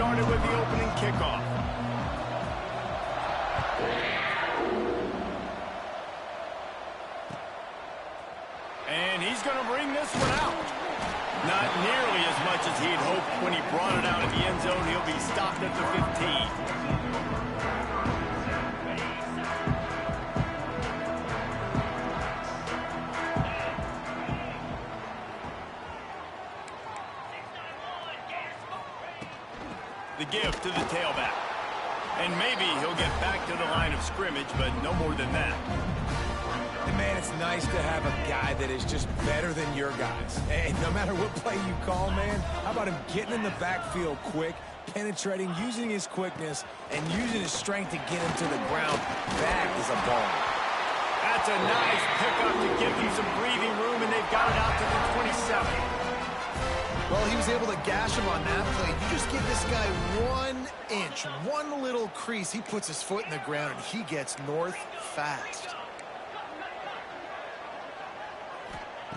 started with the opening kickoff. And he's going to bring this one out. Not nearly as much as he'd hoped when he brought it out of the end zone. He'll be stopped at the 15. The give to the tailback. And maybe he'll get back to the line of scrimmage, but no more than that. And man, it's nice to have a guy that is just better than your guys. And no matter what play you call, man, how about him getting in the backfield quick, penetrating, using his quickness, and using his strength to get him to the ground. That is a ball. That's a nice pickup to give him some breathing room, and they've got it out to the 27. Well, he was able to gash him on that play. You just give this guy 1 inch, one little crease. He puts his foot in the ground, and he gets north fast.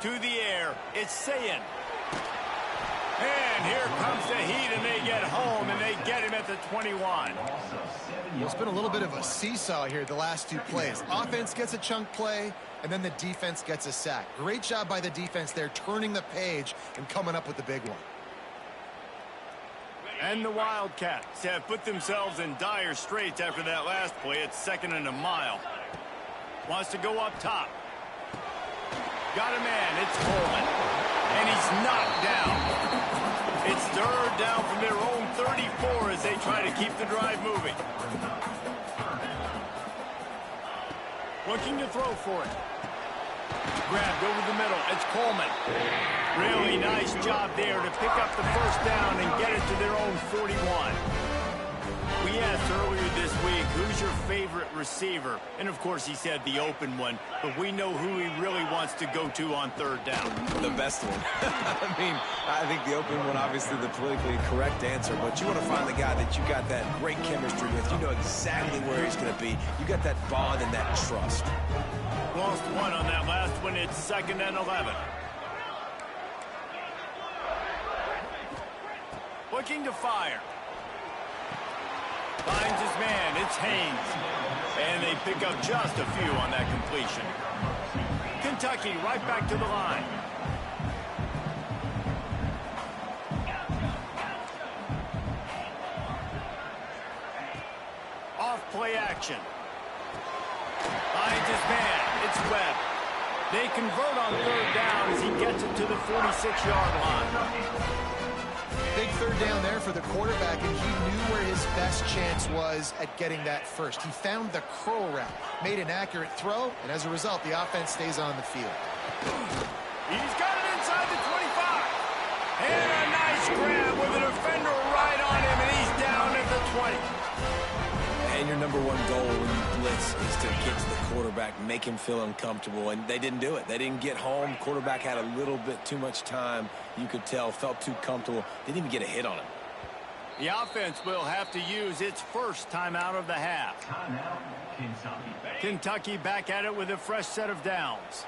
To the air, it's Sayin. And here comes the heat, and they get home, and they get him at the 21. Well, it's been a little bit of a seesaw here the last two plays. Offense gets a chunk play, and then the defense gets a sack. Great job by the defense there, turning the page and coming up with the big one. And the Wildcats have put themselves in dire straits after that last play. It's 2nd and a mile. Wants to go up top. Got a man. It's Coleman. And he's knocked down. It's 3rd down from their own 34 as they try to keep the drive moving. Looking to throw for it. Grabbed over the middle. It's Coleman. Really nice job there to pick up the 1st down and get it to their own 41. We asked earlier this week, who's your favorite receiver? And, of course, he said the open one. But we know who he really wants to go to on 3rd down. The best one. I mean, I think the open one, obviously the politically correct answer. But you want to find the guy that you got that great chemistry with. You know exactly where he's going to be. You got that bond and that trust. Lost one on that last one. It's 2nd and 11. Looking to fire. Finds his man. It's Haynes. And they pick up just a few on that completion. Kentucky right back to the line. Off play action. Finds his man. It's Webb. They convert on 3rd down as he gets it to the 46-yard line. Big 3rd down there for the quarterback, and he knew where his best chance was at getting that first. He found the curl route, made an accurate throw, and as a result, the offense stays on the field. He's got it inside the 25. And a nice grab with a defender right on him, and he's down at the 20. And your number one goal when you blitz is to get to the quarterback, make him feel uncomfortable, and they didn't do it. They didn't get home. Quarterback had a little bit too much time. You could tell, felt too comfortable. Didn't even get a hit on him. The offense will have to use its first timeout of the half. Timeout, Kentucky. Kentucky back at it with a fresh set of downs.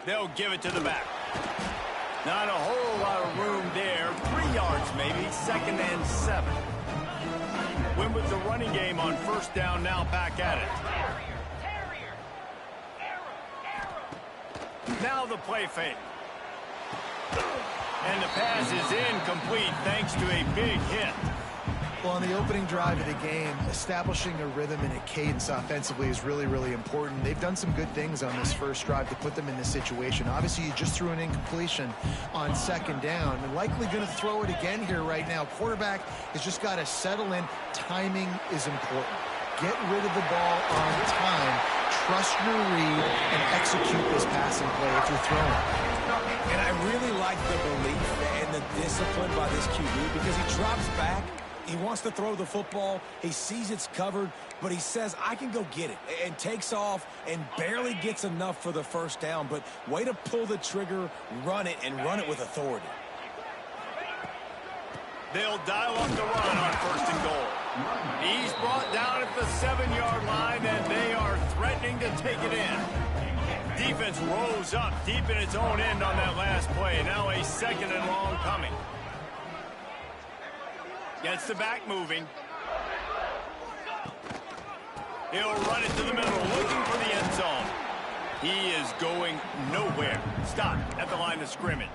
They'll give it to the back. Not a whole lot of room there. 3 yards maybe. 2nd and 7. Win with the running game on 1st down, now back at it. Now the play fake. And the pass is incomplete thanks to a big hit. Well, on the opening drive of the game, establishing a rhythm and a cadence offensively is really, really important. They've done some good things on this first drive to put them in this situation. Obviously, you just threw an incompletion on 2nd down. They're likely going to throw it again here right now. Quarterback has just got to settle in. Timing is important. Get rid of the ball on time. Trust your read and execute this passing play if you're throwing. And I really like the belief and the discipline by this QB because he drops back. He wants to throw the football. He sees it's covered, but he says, I can go get it, and takes off and barely gets enough for the 1st down. But way to pull the trigger, run it, and run it with authority. They'll dial up the run on 1st and goal. He's brought down at the 7-yard line, and they are threatening to take it in. Defense rose up deep in its own end on that last play. Now a 2nd and long coming. Gets the back moving. He'll run it to the middle, looking for the end zone. He is going nowhere. Stop at the line of scrimmage.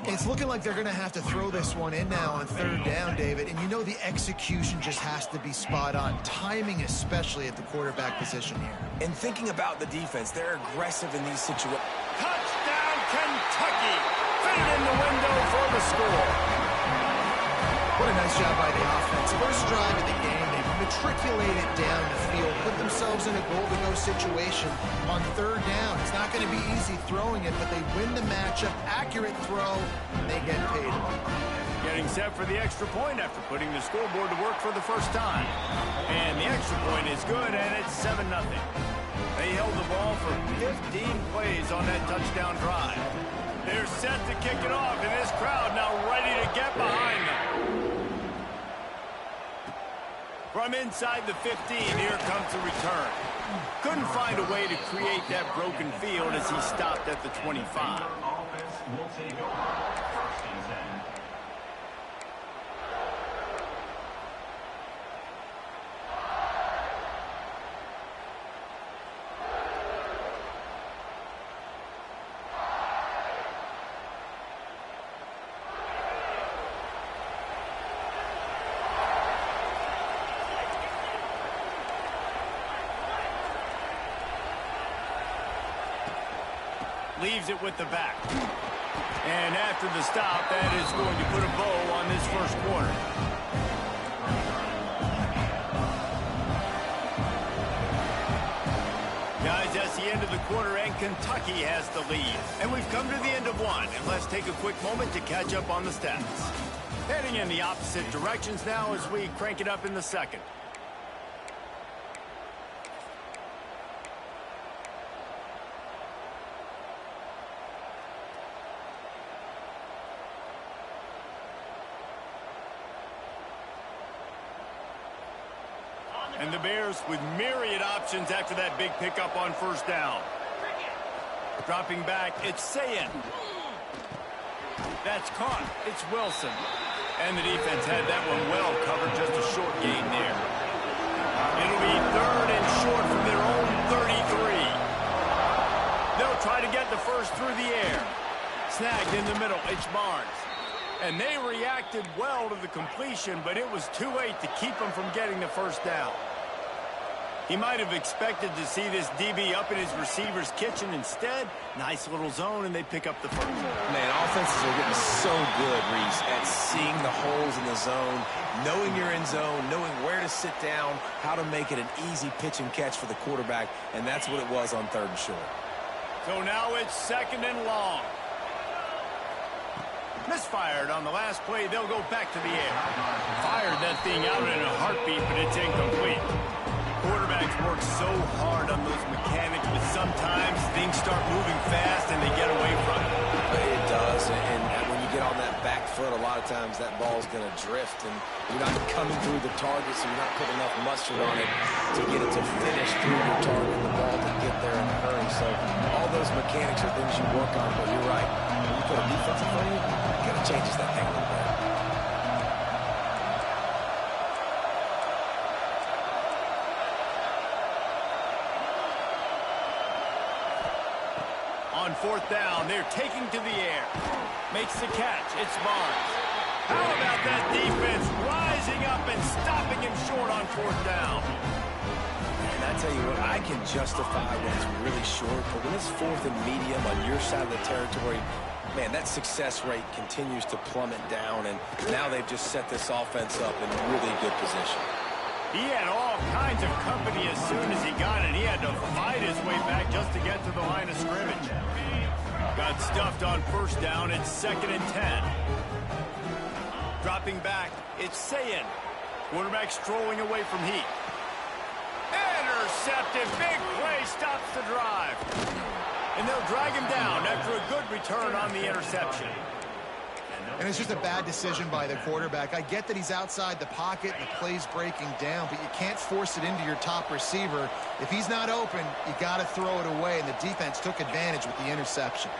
It's looking like they're going to have to throw this one in now on 3rd down, David. And you know the execution just has to be spot on. Timing especially at the quarterback position here. And thinking about the defense, they're aggressive in these situations. Touchdown, Kentucky! Fit in the window for the score. What a nice job by the offense. First drive of the game, they matriculated down the field, put themselves in a goal-to-go situation on 3rd down. It's not going to be easy throwing it, but they win the matchup. Accurate throw, and they get paid. Getting set for the extra point after putting the scoreboard to work for the first time. And the extra point is good, and it's 7-0. They held the ball for 15 plays on that touchdown drive. They're set to kick it off, and this crowd now ready to get behind them. From inside the 15, here comes the return. Couldn't find a way to create that broken field as he stopped at the 25. Offense will take over 1st and 10. Leaves it with the back. And after the stop, that is going to put a bow on this first quarter. Guys, that's the end of the quarter, and Kentucky has the lead. And we've come to the end of one, and let's take a quick moment to catch up on the stats. Heading in the opposite directions now as we crank it up in the 2nd. And the Bears with myriad options after that big pickup on 1st down. Dropping back, it's Sayin. That's caught. It's Wilson. And the defense had that one well covered, just a short gain there. It'll be 3rd and short from their own 33. They'll try to get the first through the air. Snagged in the middle, it's Barnes. And they reacted well to the completion, but it was too late to keep them from getting the first down. He might have expected to see this DB up in his receiver's kitchen. Instead, nice little zone, and they pick up the first. Man, offenses are getting so good, Reese, at seeing the holes in the zone, knowing you're in zone, knowing where to sit down, how to make it an easy pitch and catch for the quarterback, and that's what it was on 3rd and short. So now it's 2nd and long. Misfired on the last play. They'll go back to the air. Fired that thing out in a heartbeat, but it's incomplete. Quarterbacks work so hard on those mechanics, but sometimes things start moving fast and they get away from it. It does, and when you get on that back foot, a lot of times that ball's going to drift, and you're not coming through the target, so you're not putting enough mustard on it to get it to finish through your target, the ball to get there in a hurry. So all those mechanics are things you work on, but you're right. When you put a defense in front of you, you got to change that thing a little bit. On 4th down, they're taking to the air. Makes the catch. It's Barnes. How about that defense rising up and stopping him short on 4th down? And I tell you what, I can justify when it's really short, but when it's 4th and medium on your side of the territory, man, that success rate continues to plummet down, and now they've just set this offense up in really good position. He had all kinds of company as soon as he got it. He had to fight his way back just to get to the line of scrimmage. Got stuffed on 1st down. It's 2nd and 10. Dropping back, it's Sayin. Quarterback strolling away from Heat. Intercepted. Big play stops the drive. And they'll drag him down after a good return on the interception. And it's just a bad decision by the quarterback. I get that he's outside the pocket and the play's breaking down, but you can't force it into your top receiver. If he's not open, you got to throw it away, and the defense took advantage with the interception.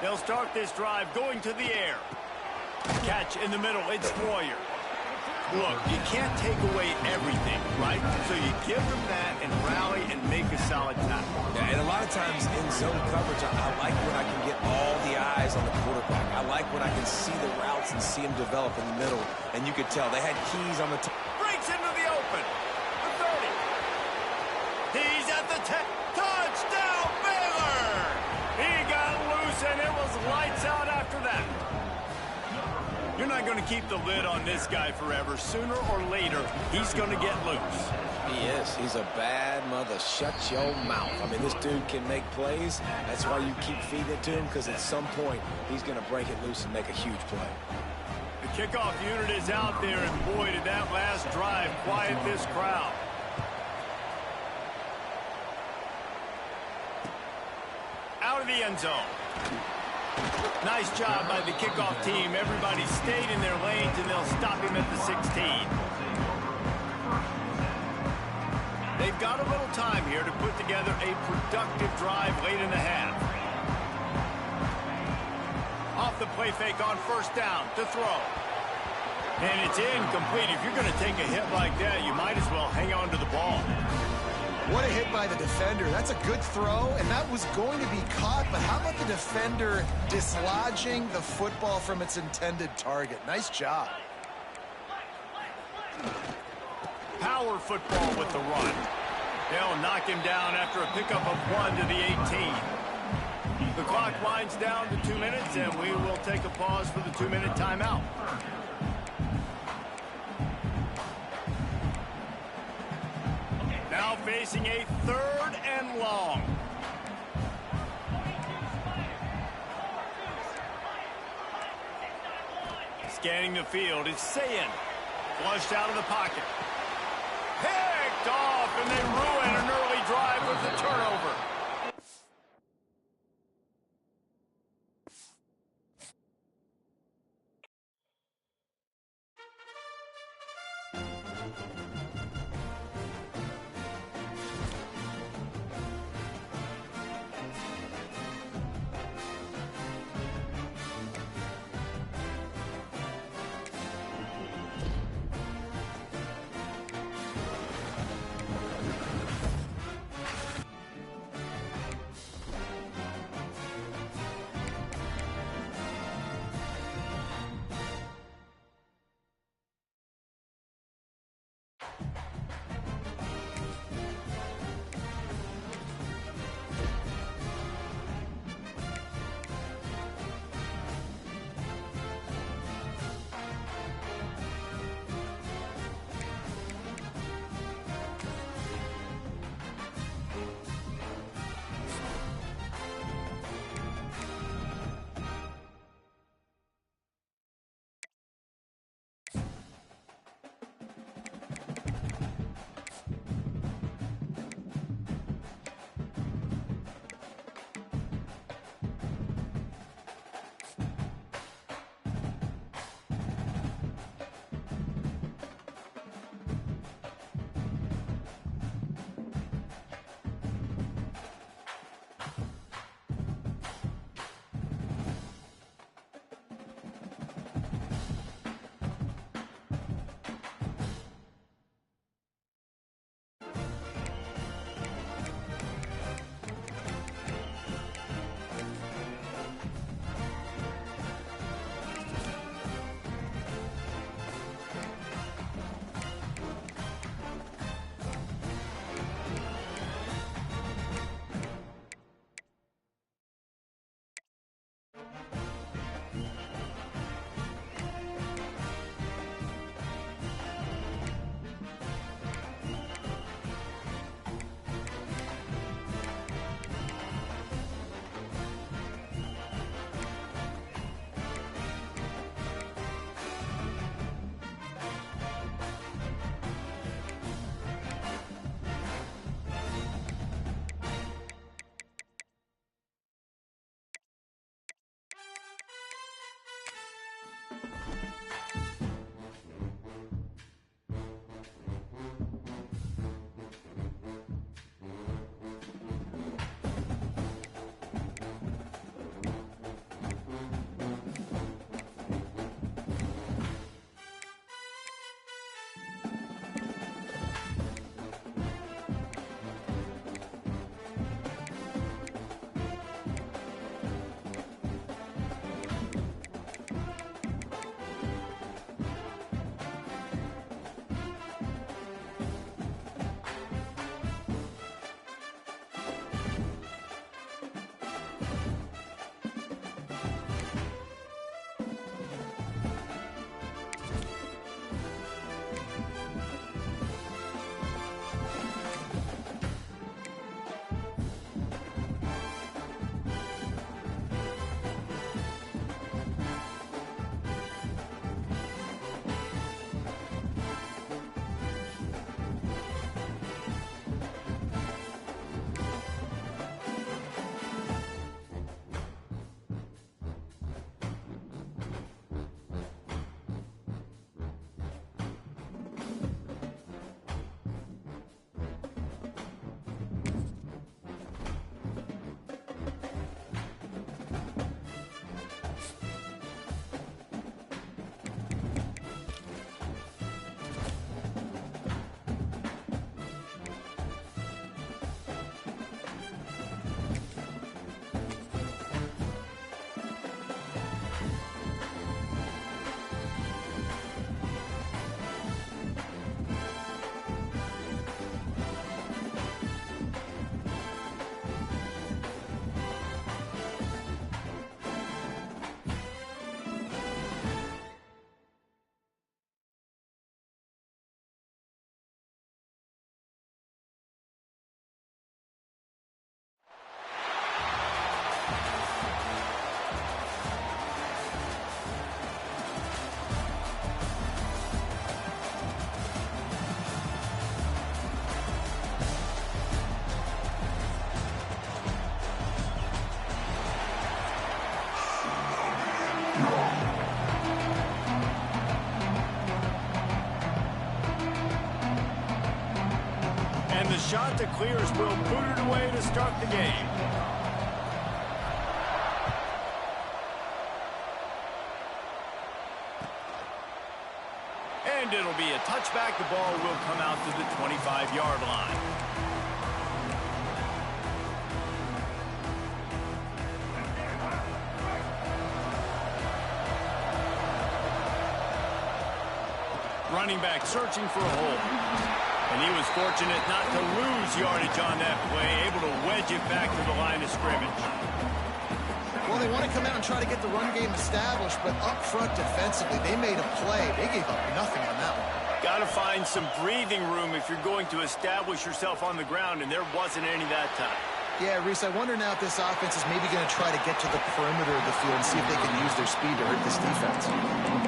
They'll start this drive going to the air. Catch in the middle. It's Warrior. Look, you can't take away everything, right? So you give them that and rally and make a solid tackle. Yeah, and a lot of times in zone coverage, I like when I can get all the eyes on the quarterback. I like when I can see the routes and see them develop in the middle. And you could tell they had keys on the top. Breaks into the open. The 30. He's at the 10. Touchdown, Baylor! He got loose, and it was lights out after that. You're not going to keep the lid on this guy forever. Sooner or later, he's going to get loose. He is. He's a bad mother. Shut your mouth. I mean, this dude can make plays. That's why you keep feeding it to him, because at some point, he's going to break it loose and make a huge play. The kickoff unit is out there, and boy, did that last drive quiet this crowd. Out of the end zone. Nice job by the kickoff team. Everybody stayed in their lanes, and they'll stop him at the 16. They've got a little time here to put together a productive drive late in the half. Off the play fake on first down to throw. And it's incomplete. If you're going to take a hit like that, you might as well hang on to the ball. What a hit by the defender. That's a good throw, and that was going to be caught, but how about the defender dislodging the football from its intended target? Nice job. Power football with the run. They'll knock him down after a pickup of 1 to the 18. The clock winds down to 2 minutes, and we will take a pause for the 2-minute timeout. Now facing a 3rd and long. Scanning the field, it's Sayin. Flushed out of the pocket. Picked off, and they ruin an early drive with the turnover. And the shot that clears will boot it away to start the game. And it'll be a touchback. The ball will come out to the 25-yard line. Running back searching for a hole. And he was fortunate not to lose yardage on that play, able to wedge it back to the line of scrimmage. Well, they want to come out and try to get the run game established, but up front defensively, they made a play. They gave up nothing on that one. Got to find some breathing room if you're going to establish yourself on the ground, and there wasn't any that time. Yeah, Reese, I wonder now if this offense is maybe going to try to get to the perimeter of the field and see if they can use their speed to hurt this defense.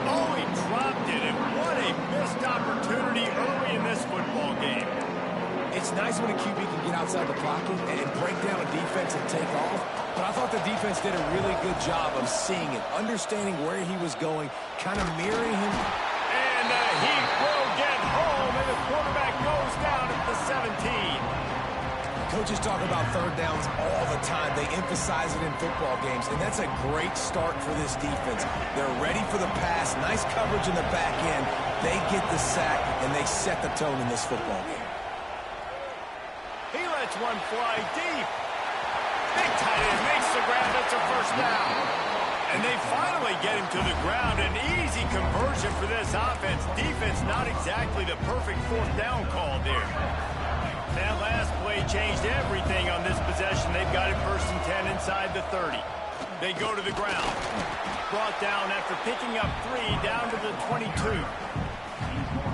Oh, he dropped it, and what a missed opportunity early in this football game. It's nice when a QB can get outside the pocket and break down a defense and take off, but I thought the defense did a really good job of seeing it, understanding where he was going, kind of mirroring him. And he will get home, and the quarterback goes down at the 17. Coaches talk about third downs all the time. They emphasize it in football games, and that's a great start for this defense. They're ready for the pass, nice coverage in the back end. They get the sack, and they set the tone in this football game. He lets one fly deep. Big tight end makes the grab. It's a first down. And they finally get him to the ground. An easy conversion for this offense. Defense not exactly the perfect fourth down call there. That last play changed everything on this possession. They've got it 1st and 10 inside the 30. They go to the ground. Brought down after picking up 3 down to the 22.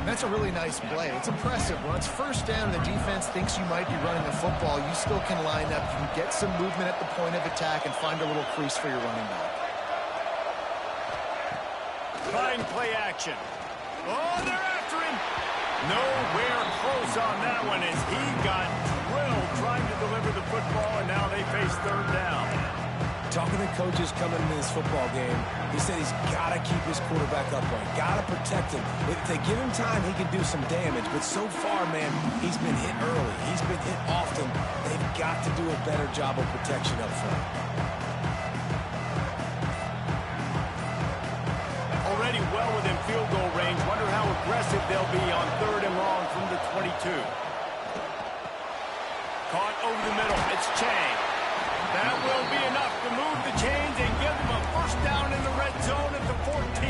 That's a really nice play. It's impressive. When it's first down and the defense thinks you might be running the football, you still can line up. You can get some movement at the point of attack and find a little crease for your running back. Trying play action. Oh, they're after him. Nowhere close on that one as he got drilled trying to deliver the football, and now they face third down. talking to coaches coming into this football game, he said he's got to keep his quarterback upright, got to protect him. If they give him time, he can do some damage. But so far, man, he's been hit early. He's been hit often. They've got to do a better job of protection up front. Already well within field goal range. Wonder how aggressive they'll be on 3rd and long from the 22. Caught over the middle. It's Chang. That will be enough to move the chains and give them a first down in the red zone at the 14.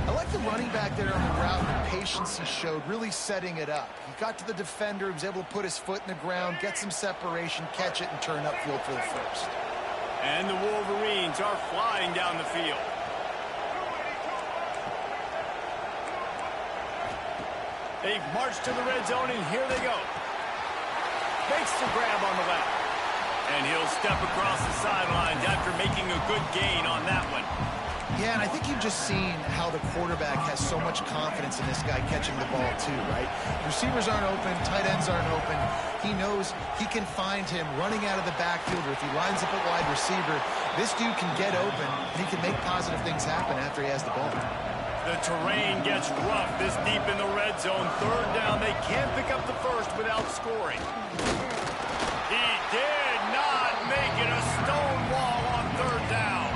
I like the running back there on the route, the patience he showed, really setting it up. He got to the defender, he was able to put his foot in the ground, get some separation, catch it, and turn upfield for the first. And the Wolverines are flying down the field. They've marched to the red zone, and here they go. Makes the grab on the left. And he'll step across the sidelines after making a good gain on that one. Yeah, and I think you've just seen how the quarterback has so much confidence in this guy catching the ball too, right? Receivers aren't open, tight ends aren't open. He knows he can find him running out of the backfield, or if he lines up at wide receiver, this dude can get open, and he can make positive things happen after he has the ball. The terrain gets rough this deep in the red zone. 3rd down, they can't pick up the first without scoring. He did not make it a stone wall on 3rd down.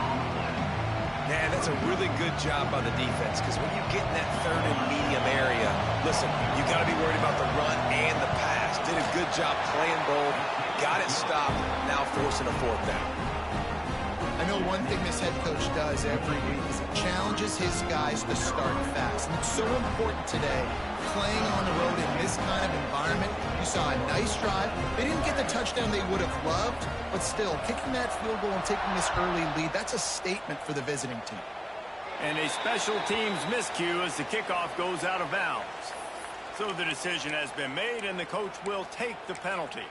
Man, that's a really good job by the defense, because when you get in that 3rd and medium area, listen, you got to be worried about the run and the pass. Did a good job playing both, got it stopped, now forcing a 4th down. I know one thing this head coach does every week is he challenges his guys to start fast. And it's so important today, playing on the road in this kind of environment. You saw a nice drive. They didn't get the touchdown they would have loved, but still, kicking that field goal and taking this early lead, that's a statement for the visiting team. And a special teams miscue as the kickoff goes out of bounds. So the decision has been made, and the coach will take the penalty.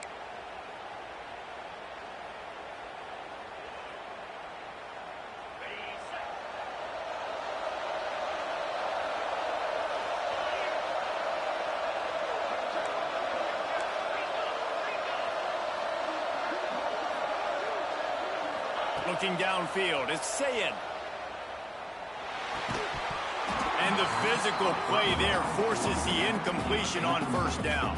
Looking downfield, it's Sayed. And the physical play there forces the incompletion on 1st down.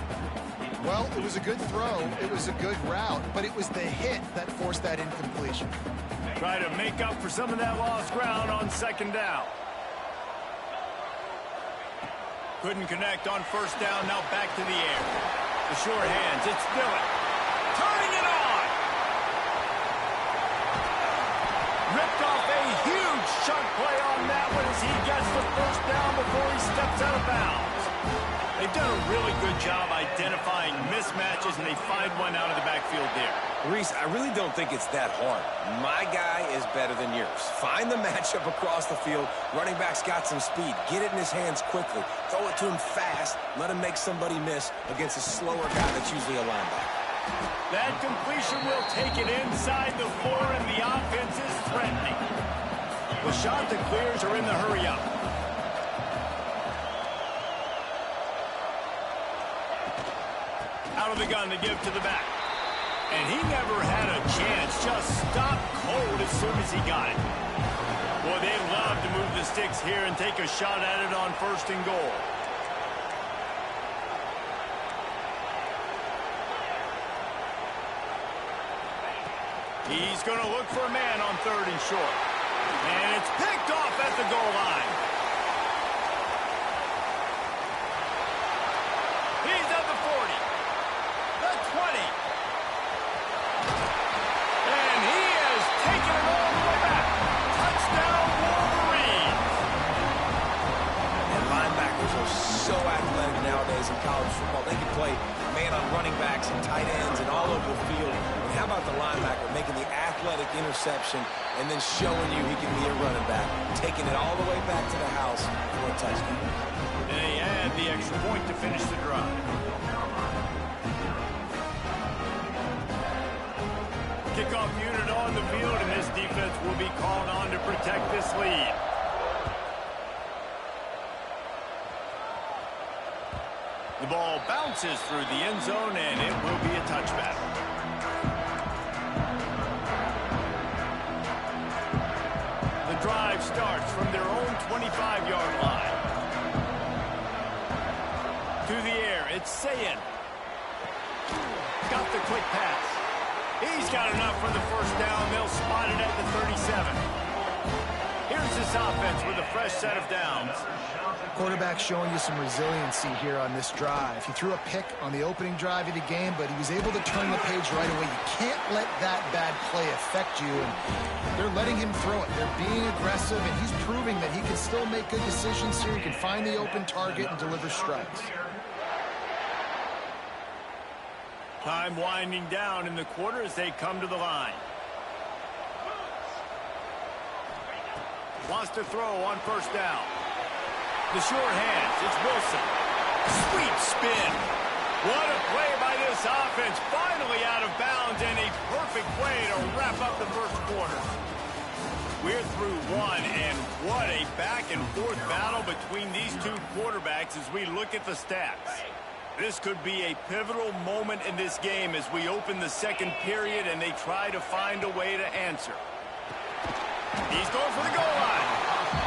Well, it was a good throw, it was a good route, but it was the hit that forced that incompletion. Try to make up for some of that lost ground on 2nd down. Couldn't connect on 1st down, now back to the air. The short hands, it's Dillon. Turning it on! Ripped off a huge chunk play on that one as he gets the 1st down before he steps out of bounds. They've done a really good job identifying mismatches, and they find one out of the backfield there. Reese, I really don't think it's that hard. My guy is better than yours. Find the matchup across the field. Running back's got some speed. Get it in his hands quickly. Throw it to him fast. Let him make somebody miss against a slower guy that's usually a linebacker. That completion will take it inside the 4, and the offense is threatening. The Chanticleers clears are in the hurry up. Out of the gun to give to the back. And he never had a chance. Just stopped cold as soon as he got it. Boy, they love to move the sticks here and take a shot at it on 1st and goal. He's going to look for a man on 3rd and short. And it's picked off at the goal line. He's at the 40. The 20. And he has taken it all the way back. Touchdown, Wolverines. And linebackers are so athletic nowadays in college football. They can play man on running backs and tight ends and all over the field. And how about the linebacker making the athletic interception and then showing you he can be a running back, taking it all the way back to the house for a touchdown. They add the extra point to finish the drive. Kickoff unit on the field, and this defense will be called on to protect this lead. The ball bounces through the end zone, and it will be a touchback. It's Sayin. Got the quick pass. He's got enough for the first down. They'll spot it at the 37. Here's this offense with a fresh set of downs. Quarterback showing you some resiliency here on this drive. He threw a pick on the opening drive of the game, but he was able to turn the page right away. You can't let that bad play affect you. And they're letting him throw it. They're being aggressive, and he's proving that he can still make good decisions here. He can find the open target and deliver strikes. Time winding down in the quarter as they come to the line. Wants to throw on first down. The short hands, it's Wilson. Sweet spin. What a play by this offense. Finally out of bounds, and a perfect play to wrap up the first quarter. We're through one, and what a back-and-forth battle between these two quarterbacks as we look at the stats. This could be a pivotal moment in this game as we open the second period and they try to find a way to answer. He's going for the goal line.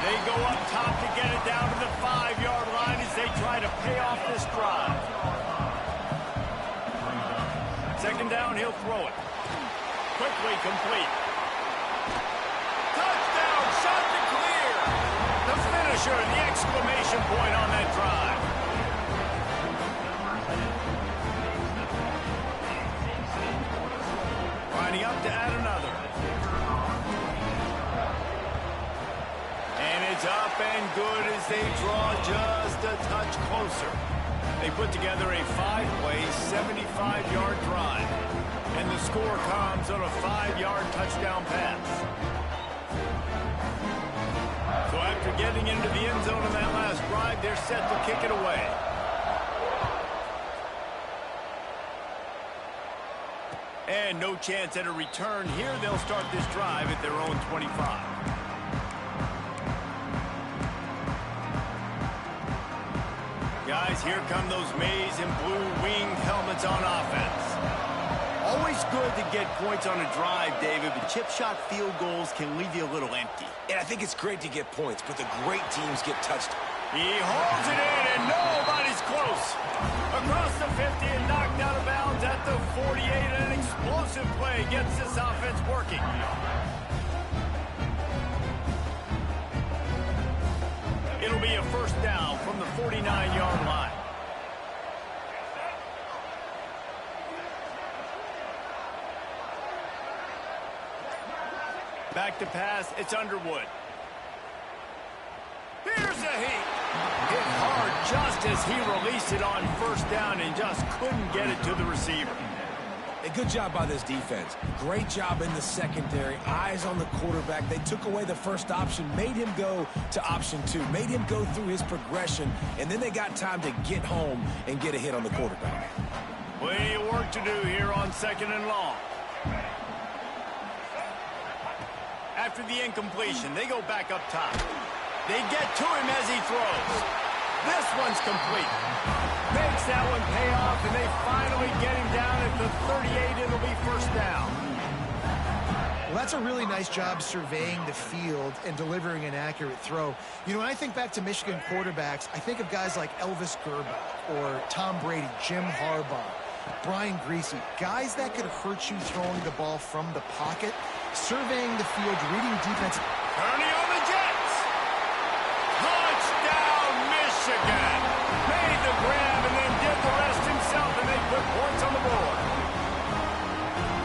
They go up top to get it down to the 5-yard line as they try to pay off this drive. Second down, he'll throw it. Quickly complete. Touchdown, shot to clear. The finisher, the exclamation point on that drive. Lining up to add another. And it's up and good as they draw just a touch closer. They put together a 5-play, 75-yard drive. And the score comes on a 5-yard touchdown pass. So after getting into the end zone on that last drive, they're set to kick it away. And no chance at a return here. They'll start this drive at their own 25. Guys, here come those maize and blue winged helmets on offense. Always good to get points on a drive, David, but chip shot field goals can leave you a little empty. And I think it's great to get points, but the great teams get touched. He holds it in, and nobody's close. Across the 50 and knocked out of bounds at the 48. An explosive play gets this offense working. It'll be a first down from the 49-yard line. Back to pass, it's Underwood. Here's a heat. Hit hard just as he released it on first down and just couldn't get it to the receiver. A good job by this defense. Great job in the secondary. Eyes on the quarterback. They took away the first option, made him go to option 2, made him go through his progression, and then they got time to get home and get a hit on the quarterback. Plenty of work to do here on second and long. After the incompletion, they go back up top. They get to him as he throws. This one's complete. Makes that one pay off, and they finally get him down at the 38. It'll be first down. Well, that's a really nice job surveying the field and delivering an accurate throw. You know, when I think back to Michigan quarterbacks, I think of guys like Elvis Grbac or Tom Brady, Jim Harbaugh, Brian Griese, guys that could hurt you throwing the ball from the pocket, surveying the field, reading defense. Kearney on the Jets. Touchdown, Michigan. Made the grab and then did the rest himself, and they put points on the board.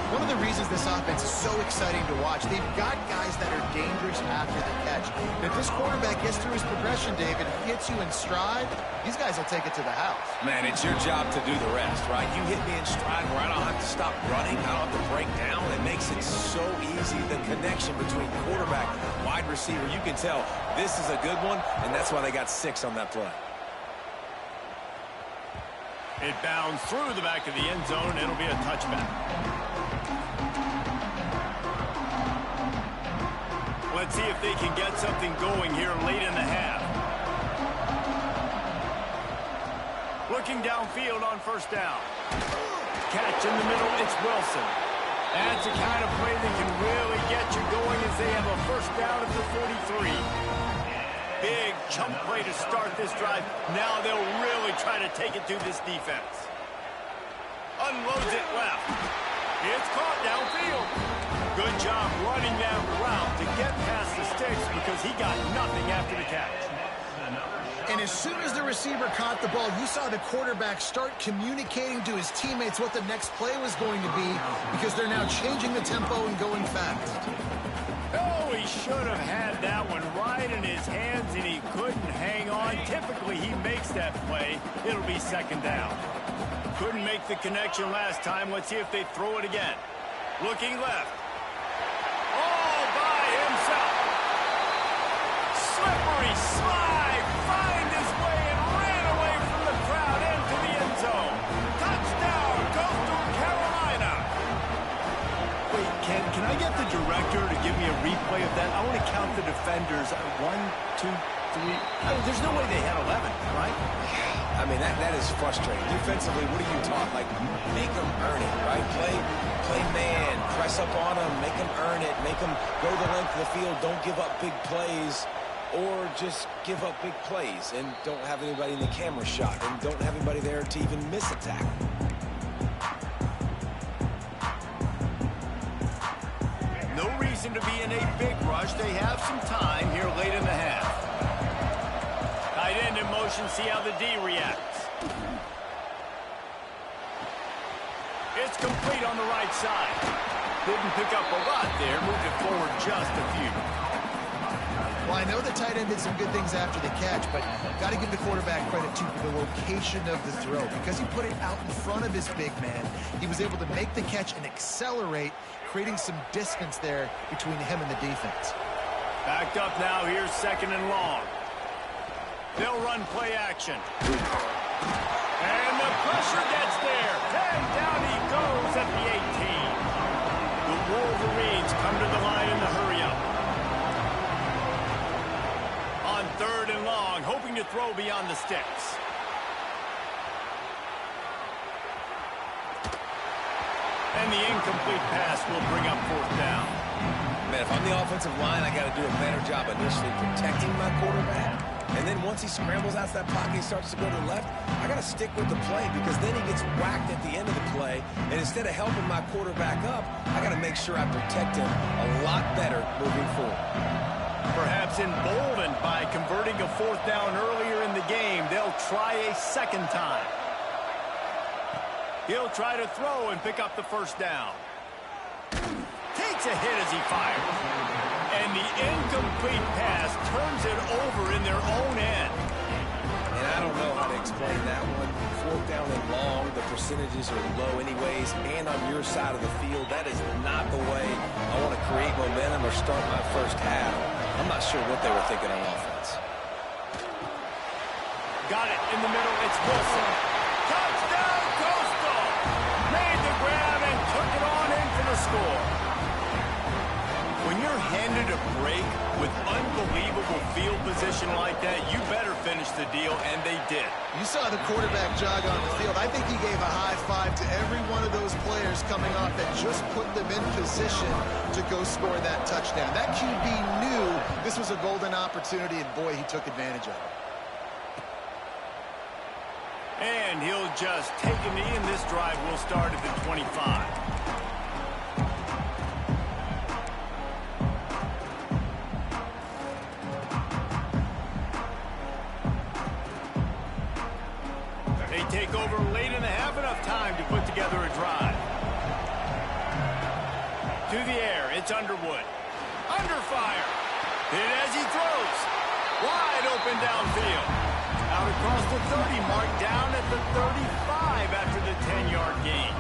One of the reasons this offense is so exciting to watch, they've got guys that are dangerous after the catch. And if this quarterback gets through his progression, David, hits you in stride, these guys will take it to the house. Man, it's your job to do the rest, right? You hit me in stride where I don't have to stop running. I don't have to break down. It makes it so easy. The connection between quarterback and wide receiver, you can tell this is a good one, and that's why they got 6 on that play. It bounds through the back of the end zone, and it'll be a touchback. Let's see if they can get something going here late in the half. Looking downfield on first down. Catch in the middle, it's Wilson. That's the kind of play that can really get you going as they have a first down at the 43. big chunk play to start this drive. Now they'll really try to take it to this defense. Unloads it left. It's caught downfield. Good job running that route to get past the sticks because he got nothing after the catch. And as soon as the receiver caught the ball, you saw the quarterback start communicating to his teammates what the next play was going to be because they're now changing the tempo and going fast. Oh, he should have had that one right in his hands, and he couldn't hang on. Typically, he makes that play. It'll be second down. Couldn't make the connection last time. Let's see if they throw it again. Looking left. All by himself. Slippery slide. Find his way and ran away from the crowd into the end zone. Touchdown, Coastal Carolina. Wait, can I get the director to give me a replay of that? I want to count the defenders. 1, 2, 3. I mean, there's no way they had 11, right? I mean, that is frustrating. Defensively, what are you taught? Like, make them earn it, right? Play man, press up on them, make them earn it, make them go the length of the field, don't give up big plays, or just give up big plays and don't have anybody in the camera shot and don't have anybody there to even miss a tackle. No reason to be in a big rush. They have some time here late in the half. Tight end in motion, see how the D reacts. It's complete on the right side. Didn't pick up a lot there, moved it forward just a few. Well, I know the tight end did some good things after the catch, but got to give the quarterback credit, too, for the location of the throw. Because he put it out in front of his big man, he was able to make the catch and accelerate, creating some distance there between him and the defense. Backed up now, here's second and long. They'll run play action. And the pressure gets there. And down he goes at the 18. The Wolverines come to the line in the hurry-up. On third and long, hoping to throw beyond the sticks. And the incomplete pass will bring up fourth down. Man, if I'm the offensive line, I got to do a better job initially protecting my quarterback. And then once he scrambles out of that pocket, he starts to go to the left, I got to stick with the play because then he gets whacked at the end of the play. And instead of helping my quarterback up, I got to make sure I protect him a lot better moving forward. Perhaps emboldened by converting a fourth down earlier in the game, they'll try a second time. He'll try to throw and pick up the first down. Takes a hit as he fires. And the incomplete pass turns it over in their own end. And I don't know how to explain that one. Fourth down and long, the percentages are low anyways, and on your side of the field, that is not the way I want to create momentum or start my first half. I'm not sure what they were thinking on offense. Got it in the middle. It's Wilson. Touchdown, Coastal! Made the grab and took it on in for the score. When you're handed a break with unbelievable field position like that, you better finish the deal, and they did. You saw the quarterback jog on the field. I think he gave a high five to every one of those players coming off that just put them in position to go score that touchdown. That QB knew this was a golden opportunity, and boy, he took advantage of it. And he'll just take a knee, and this drive will start at the 25. Take over late in the half, enough time to put together a drive. To the air, it's Underwood. Under fire. Hit as he throws. Wide open downfield. Out across the 30 mark, down at the 35 after the 10-yard gain.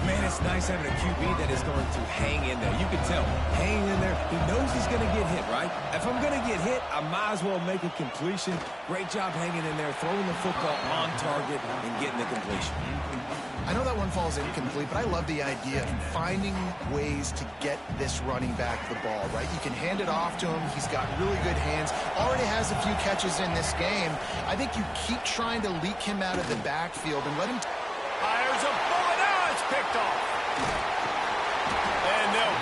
Man, it's nice having a QB that is going to hang in there. You can tell, hanging in there, he knows he's going to get hit, right? If I'm going to get hit, I might as well make a completion. Great job hanging in there, throwing the football on target and getting the completion. I know that one falls incomplete, but I love the idea of finding ways to get this running back the ball, right? You can hand it off to him. He's got really good hands. Already has a few catches in this game. I think you keep trying to leak him out of the backfield and let him... Fires a bullet. Now it's picked off. And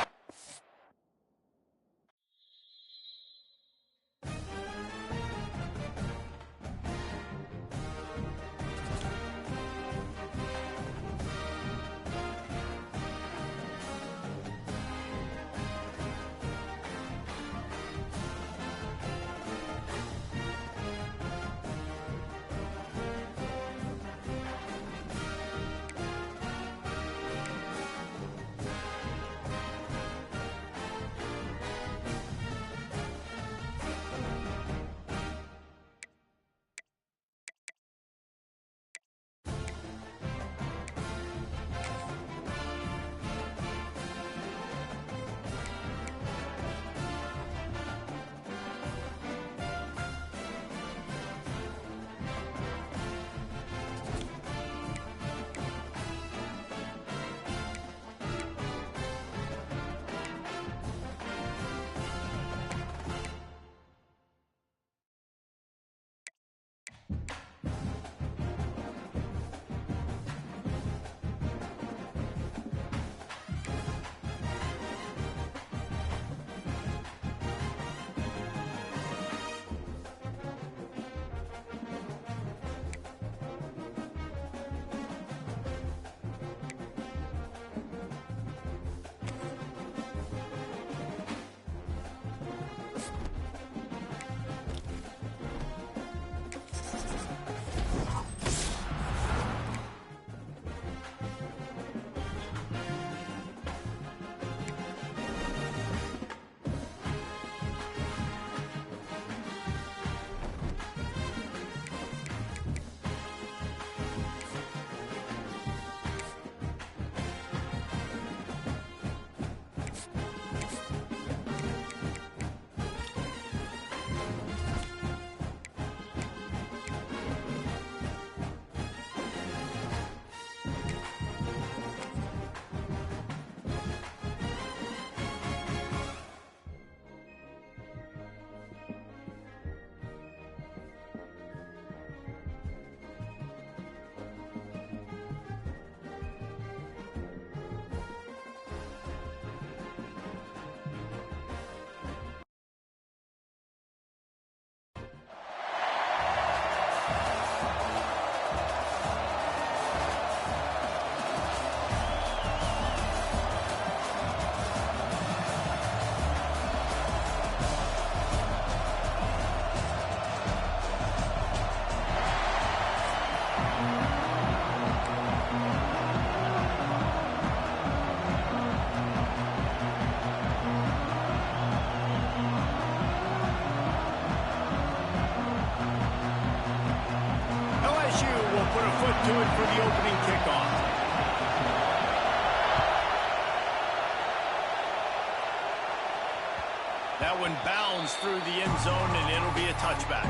That one bounds through the end zone, and it'll be a touchback.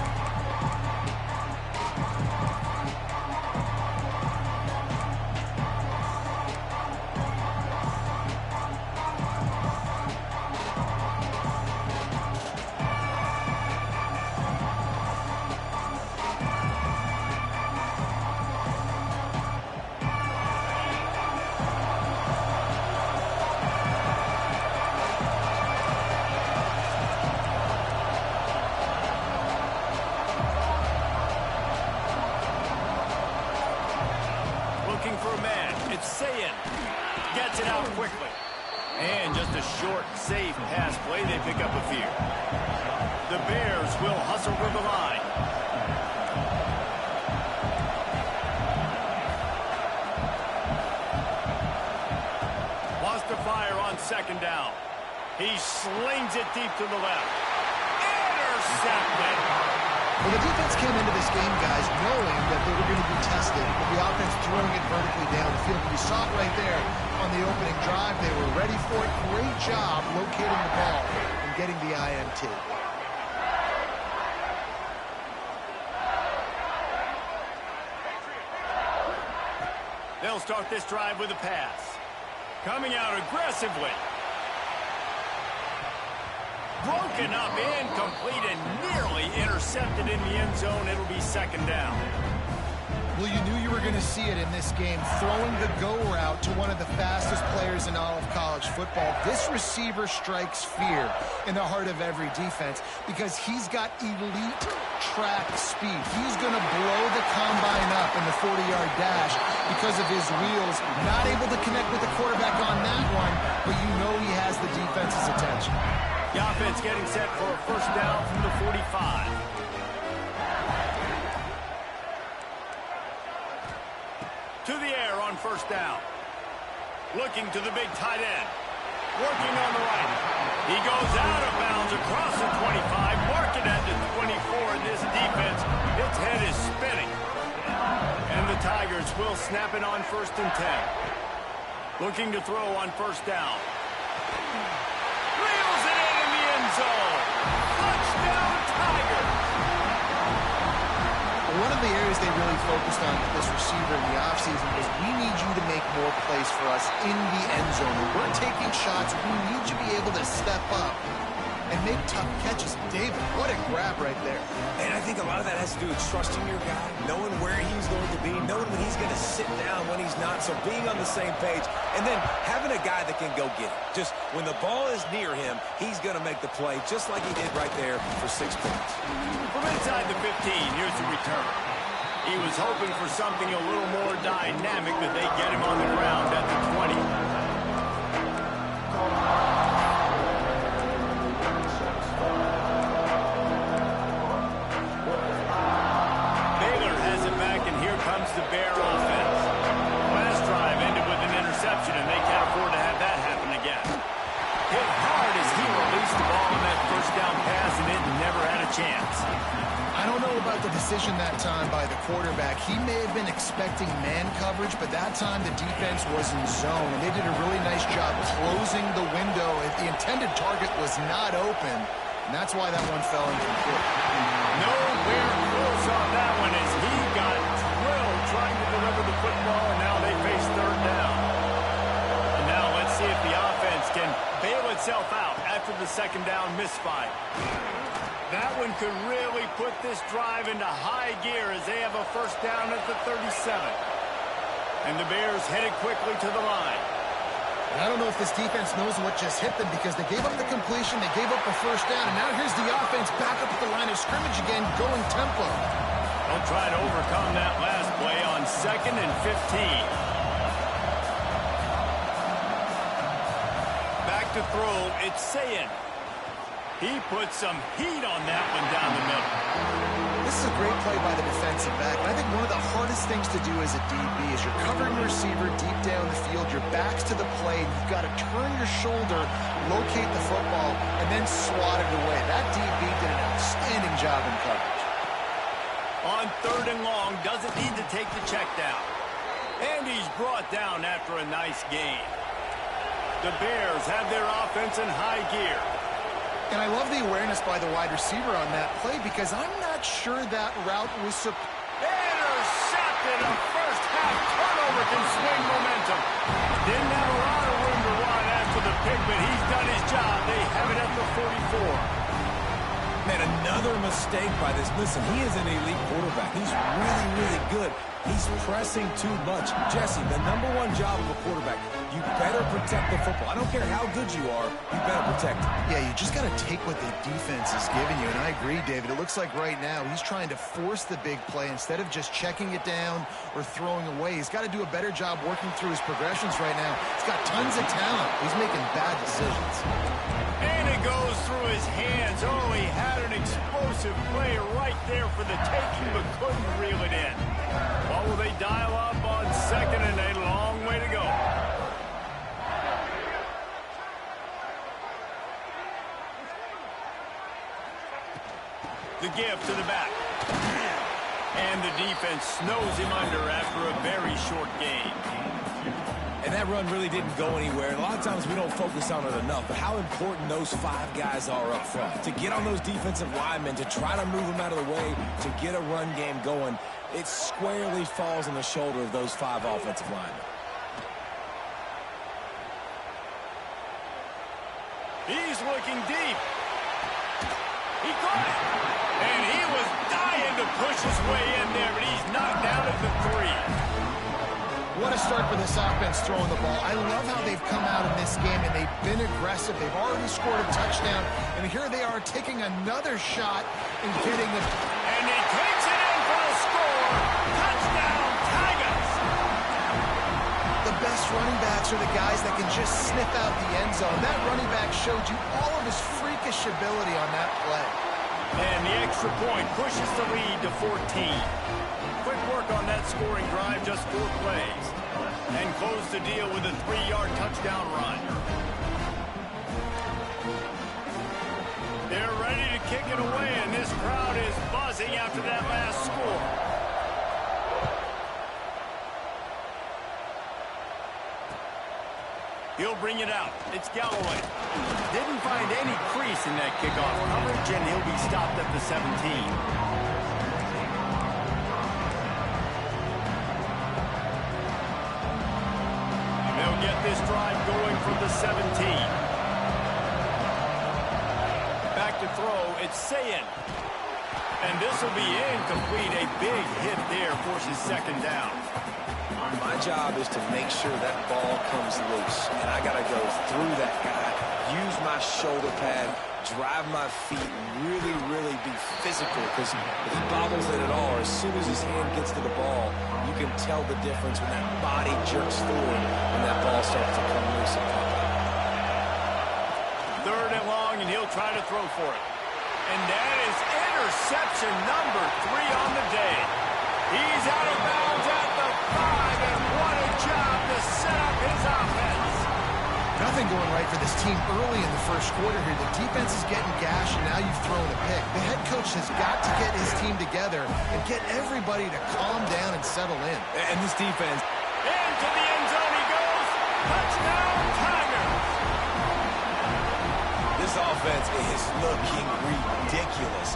For a man, it's Sayin. Gets it out quickly. And just a short, safe pass play, they pick up a few. The Bears will hustle to the line. Wants to fire on second down. He slings it deep to the left. Intercepted. Well, the defense came into this game, guys, knowing that they were going to be tested with the offense throwing it vertically down the field. You saw it right there on the opening drive. They were ready for it. Great job locating the ball and getting the INT. They'll start this drive with a pass. Coming out aggressively. Broken up, incomplete, and nearly intercepted in the end zone. It'll be second down. Well, you knew you were going to see it in this game, throwing the go route to one of the fastest players in all of college football. This receiver strikes fear in the heart of every defense because he's got elite track speed. He's going to blow the combine up in the 40-yard dash because of his wheels. Not able to connect with the quarterback on that one, but you know he has the defense's attention. The offense getting set for a first down from the 45. To the air on first down. Looking to the big tight end. Working on the right. He goes out of bounds across the 25. Marking at the 24. And this defense, its head is spinning. And the Tigers will snap it on first and 10. Looking to throw on first down. Reels it in the end zone. Touchdown, Tigers. One of the areas they really focused on with this receiver in the offseason was we need you to make more plays for us in the end zone. When we're taking shots, we need you to be able to step up and make tough catches. David, what a grab right there. And I think a lot of that has to do with trusting your guy, knowing where he's going to be, knowing when he's going to sit down, when he's not, so being on the same page, and then having a guy that can go get it. Just when the ball is near him, he's going to make the play, just like he did right there for 6 points. From inside the 15, here's the return. He was hoping for something a little more dynamic, but they get him on the ground at the 20. The Bear offense. Last drive ended with an interception, and they can't afford to have that happen again. Hit hard as he released the ball on that first down pass, and it never had a chance. I don't know about the decision that time by the quarterback. He may have been expecting man coverage, but that time the defense was in zone, and they did a really nice job closing the window. The intended target was not open, and that's why that one fell incomplete. Nowhere close on that one as he got trying to deliver the football, and now they face third down. And now let's see if the offense can bail itself out after the second down misfire. That one could really put this drive into high gear as they have a first down at the 37. And the Bears headed quickly to the line. I don't know if this defense knows what just hit them because they gave up the completion, they gave up the first down, and now here's the offense back up at the line of scrimmage again, going tempo. They'll try to overcome that last play on 2nd and 15. Back to throw, it's Sayin. He puts some heat on that one down the middle. This is a great play by the defensive back, and I think one of the hardest things to do as a DB is you're covering the receiver deep down the field, your back's to the play, and you've got to turn your shoulder, locate the football, and then swat it away. That DB did an outstanding job in coverage. On 3rd and long, doesn't need to take the check down. And he's brought down after a nice gain. The Bears have their offense in high gear. And I love the awareness by the wide receiver on that play because I'm not sure that route was Intercepted. A first-half turnover can swing momentum. Didn't have a lot of room to run after the pick, but he's done his job. They have it at the 44. Man, another mistake by this. Listen, he is an elite quarterback. He's really, really good. He's pressing too much. Jesse, the #1 job of a quarterback, you better protect the football. I don't care how good you are, you better protect it. Yeah, you just got to take what the defense is giving you. And I agree, David. It looks like right now he's trying to force the big play instead of just checking it down or throwing away. He's got to do a better job working through his progressions right now. He's got tons of talent. He's making bad decisions. And it goes through his hands. Oh, he had an explosive play right there for the taking, but couldn't reel it in. What will they dial up on second, and a long way to go? The give to the back. And the defense snows him under after a very short game. And that run really didn't go anywhere. And a lot of times we don't focus on it enough, but how important those 5 guys are up front. To get on those defensive linemen, to try to move them out of the way, to get a run game going, it squarely falls on the shoulder of those 5 offensive linemen. He's looking deep. He caught it. And he was dying to push his way in there, but he's knocked down at the 3. What a start for this offense throwing the ball. I love how they've come out in this game, and they've been aggressive. They've already scored a touchdown, and here they are taking another shot and getting it. And he takes it in for the score. Touchdown, Tigers! The best running backs are the guys that can just sniff out the end zone. That running back showed you all of his freakish ability on that play. And the extra point pushes the lead to 14. Quick work on that scoring drive, just 4 plays. And close the deal with a 3-yard touchdown run. They're ready to kick it away, and this crowd is buzzing after that last score. He'll bring it out. It's Galloway. Didn't find any crease in that kickoff coverage, and he'll be stopped at the 17. Get this drive going from the 17. Back to throw, it's Sayin. And this will be incomplete. A big hit there forces second down. My job is to make sure that ball comes loose. And I got to go through that guy, use my shoulder pad, drive my feet, really, really be physical. Because if he bobbles it at all, or as soon as his hand gets to the ball, you can tell the difference when that body jerks forward and that ball starts to come loose and pop out. 3rd and long, and he'll try to throw for it. And that is interception number 3 on the day. He's out of bounds at the 5, and what a job to set up his offense. Nothing going right for this team early in the first quarter here. The defense is getting gashed, and now you've thrown a pick. The head coach has got to get his team together and get everybody to calm down and settle in. And this defense. Into the end zone he goes. Touchdown, Tigers. This offense is looking ridiculous.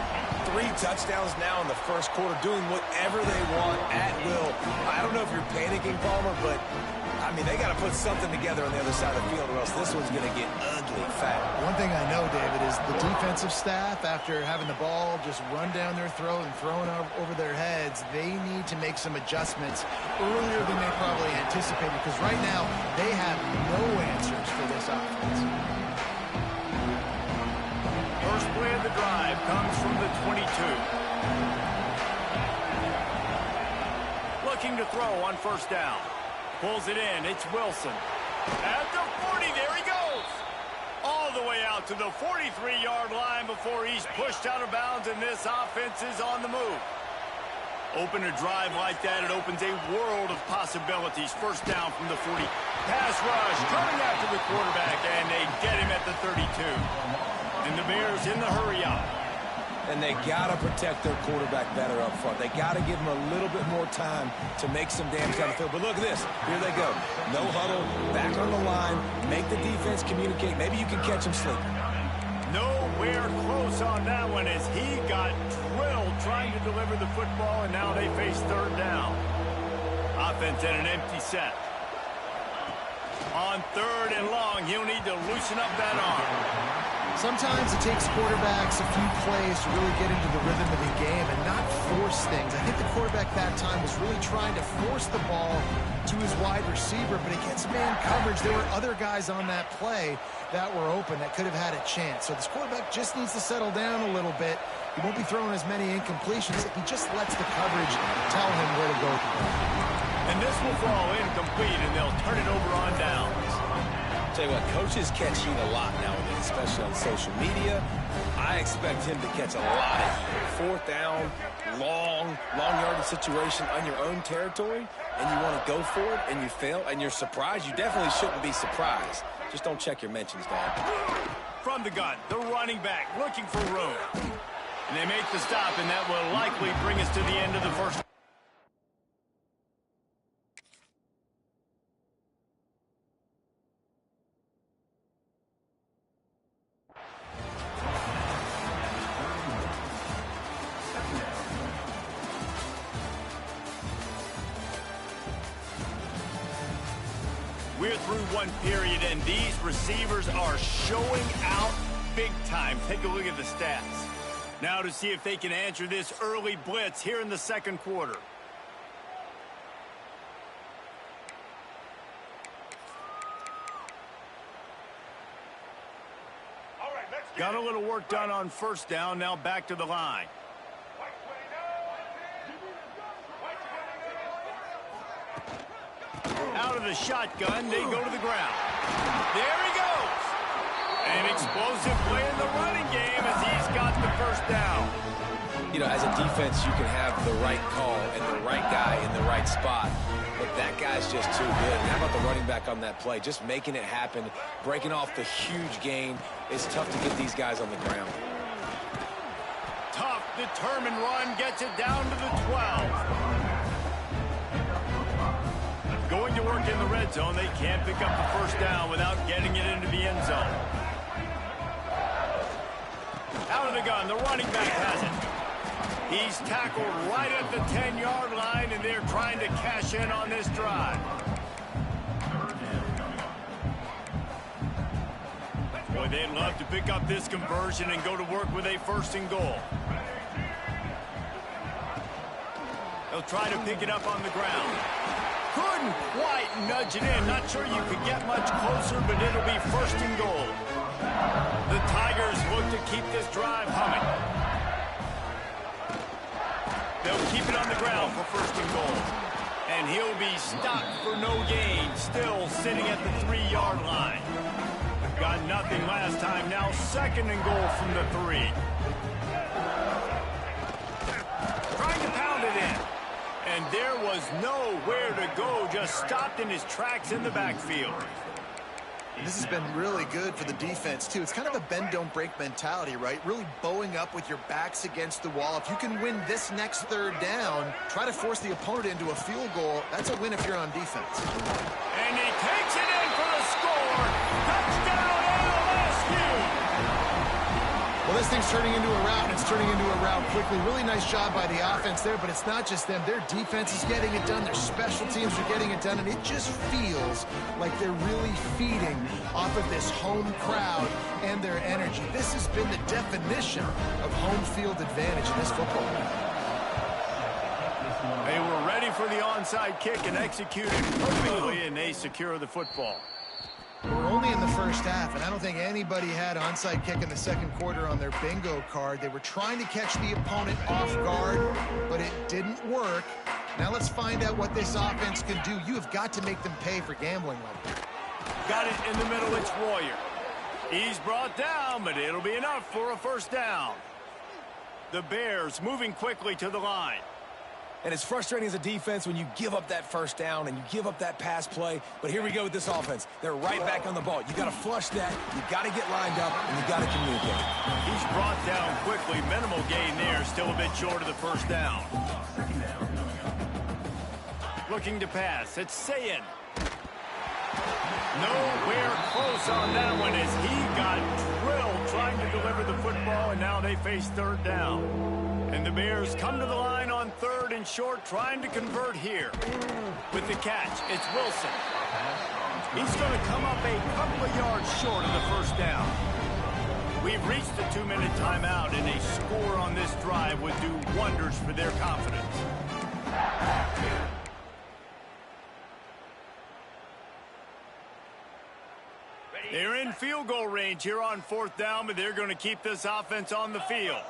3 touchdowns now in the first quarter, doing whatever they want at will. I don't know if you're panicking, Palmer, but I mean, they got to put something together on the other side of the field, or else this one's going to get ugly fast. One thing I know, David, is the defensive staff, after having the ball just run down their throat and thrown over their heads, they need to make some adjustments earlier than they probably anticipated, because right now they have no answers for this offense. First play of the drive comes from the 22. Looking to throw on first down. Pulls it in. It's Wilson. At the 40, there he goes. All the way out to the 43-yard line before he's pushed out of bounds, and this offense is on the move. Open a drive like that, it opens a world of possibilities. First down from the 40. Pass rush coming after the quarterback, and they get him at the 32. And the Bears in the hurry up. And they got to protect their quarterback better up front. They got to give him a little bit more time to make some damage down the field. But look at this. Here they go. No huddle, back on the line, make the defense communicate. Maybe you can catch them sleeping. Nowhere close on that one as he got drilled trying to deliver the football, and now they face third down. Offense at an empty set. On third and long, he'll need to loosen up that arm. Sometimes it takes quarterbacks a few plays to really get into the rhythm of the game and not force things. I think the quarterback that time was really trying to force the ball to his wide receiver, but against man coverage, there were other guys on that play that were open that could have had a chance. So this quarterback just needs to settle down a little bit. He won't be throwing as many incompletions if he just lets the coverage tell him where to go. And this will fall incomplete, and they'll turn it over on downs. Tell you what, coaches catch heat a lot nowadays, especially on social media. I expect him to catch a lot of heat. Fourth down, long yardage situation on your own territory, and you want to go for it, and you fail, and you're surprised. You definitely shouldn't be surprised. Just don't check your mentions, dog. From the gun, the running back looking for room. And they make the stop, and that will likely bring us to the end of the first. We're through one period, and these receivers are showing out big time. Take a look at the stats. Now to see if they can answer this early blitz here in the second quarter. Got a little work done on first down, now back to the line. Out of the shotgun, they go to the ground. There he goes. An explosive play in the running game as he's got the first down. You know, as a defense, you can have the right call and the right guy in the right spot, but that guy's just too good. And how about the running back on that play? Just making it happen, breaking off the huge gain. It's tough to get these guys on the ground. Tough, determined run gets it down to the 12. Going to work in the red zone, they can't pick up the first down without getting it into the end zone. Out of the gun, the running back has it. He's tackled right at the 10-yard line, and they're trying to cash in on this drive. Boy, they'd love to pick up this conversion and go to work with a first and goal. They'll try to pick it up on the ground. Couldn't quite nudge it in. Not sure you could get much closer, but it'll be first and goal. The Tigers look to keep this drive humming. They'll keep it on the ground for first and goal. And he'll be stopped for no gain, still sitting at the 3-yard line. Got nothing last time, now second and goal from the 3. Trying to pound it in. And there was nowhere to go, just stopped in his tracks in the backfield. This has been really good for the defense, too. It's kind of a bend-don't-break mentality, right? Really bowing up with your backs against the wall. If you can win this next third down, try to force the opponent into a field goal. That's a win if you're on defense. And he takes it in for the score. Touchdown, LSU! Well, this thing's turning into a rout, and it's turning into a rout quickly. Really nice job by the offense there, but it's not just them. Their defense is getting it done. Their special teams are getting it done, and it just feels like they're really feeding off of this home crowd and their energy. This has been the definition of home field advantage in this football game. They were ready for the onside kick and executed perfectly, and they secure the football. We're only in the first half, and I don't think anybody had onside kick in the second quarter on their bingo card. They were trying to catch the opponent off guard, but it didn't work. Now let's find out what this offense can do. You have got to make them pay for gambling like that. Got it in the middle, it's Royer. He's brought down, but it'll be enough for a first down. The Bears moving quickly to the line. And it's frustrating as a defense when you give up that first down and you give up that pass play. But here we go with this offense. They're right back on the ball. You got to flush that. You got to get lined up, and you got to communicate. He's brought down quickly. Minimal gain there. Still a bit short of the first down. Looking to pass. It's Sayin. Nowhere close on that one as he got drilled trying to deliver the football, and now they face third down. And the Bears come to the line on third and short, trying to convert here. With the catch, it's Wilson. He's going to come up a couple of yards short of the first down. We've reached the 2-minute timeout, and a score on this drive would do wonders for their confidence. They're in field goal range here on fourth down, but they're going to keep this offense on the field.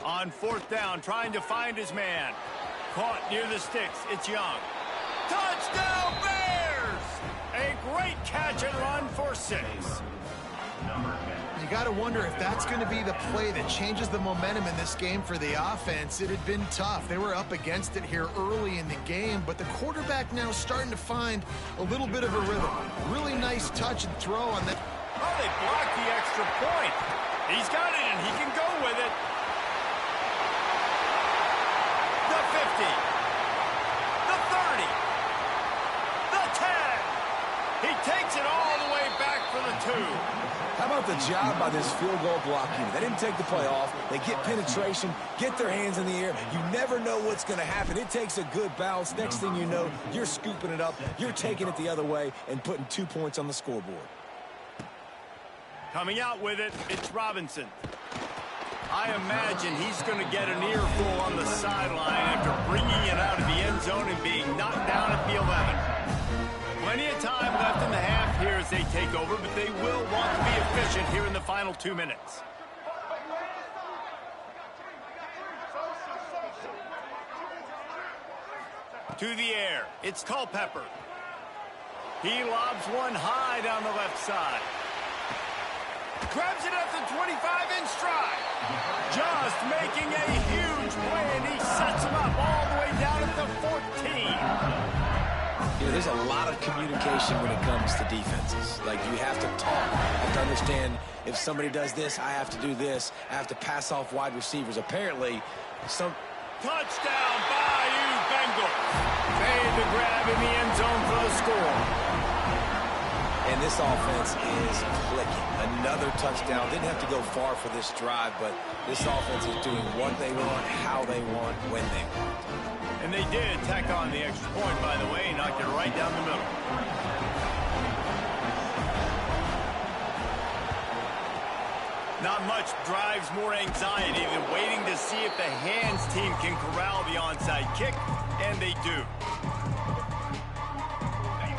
On fourth down, trying to find his man. Caught near the sticks. It's Young. Touchdown, Bears! A great catch and run for 6. You got to wonder if that's going to be the play that changes the momentum in this game for the offense. It had been tough. They were up against it here early in the game, but the quarterback now starting to find a little bit of a rhythm. Really nice touch and throw on that. Oh, they blocked the extra point. He's got it, and he can go with it. The 50. The 30. The 10. He takes it all the way back for the 2. How about the job by this field goal block unit? They didn't take the play off. They get penetration, get their hands in the air. You never know what's going to happen. It takes a good bounce. Next thing you know, you're scooping it up. You're taking it the other way and putting 2 points on the scoreboard. Coming out with it, it's Robinson. I imagine he's going to get an earful on the sideline after bringing it out of the end zone and being knocked down at the 11. Plenty of time left in the half here as they take over, but they will want to be efficient here in the final 2 minutes. To the air, it's Culpepper. He lobs one high down the left side. Grabs it at the 25 in stride. Just making a huge play, and he sets him up all the way down at the 14. You know, there's a lot of communication when it comes to defenses. Like, you have to talk. You have to understand if somebody does this, I have to do this. I have to pass off wide receivers. Apparently, some... Touchdown, Bayou Bengals. Made the grab in the end zone for the score. And this offense is clicking. Another touchdown. Didn't have to go far for this drive, but this offense is doing what they want, how they want, when they want. And they did tack on the extra point, by the way, knocked it right down the middle. Not much drives more anxiety than waiting to see if the hands team can corral the onside kick, and they do.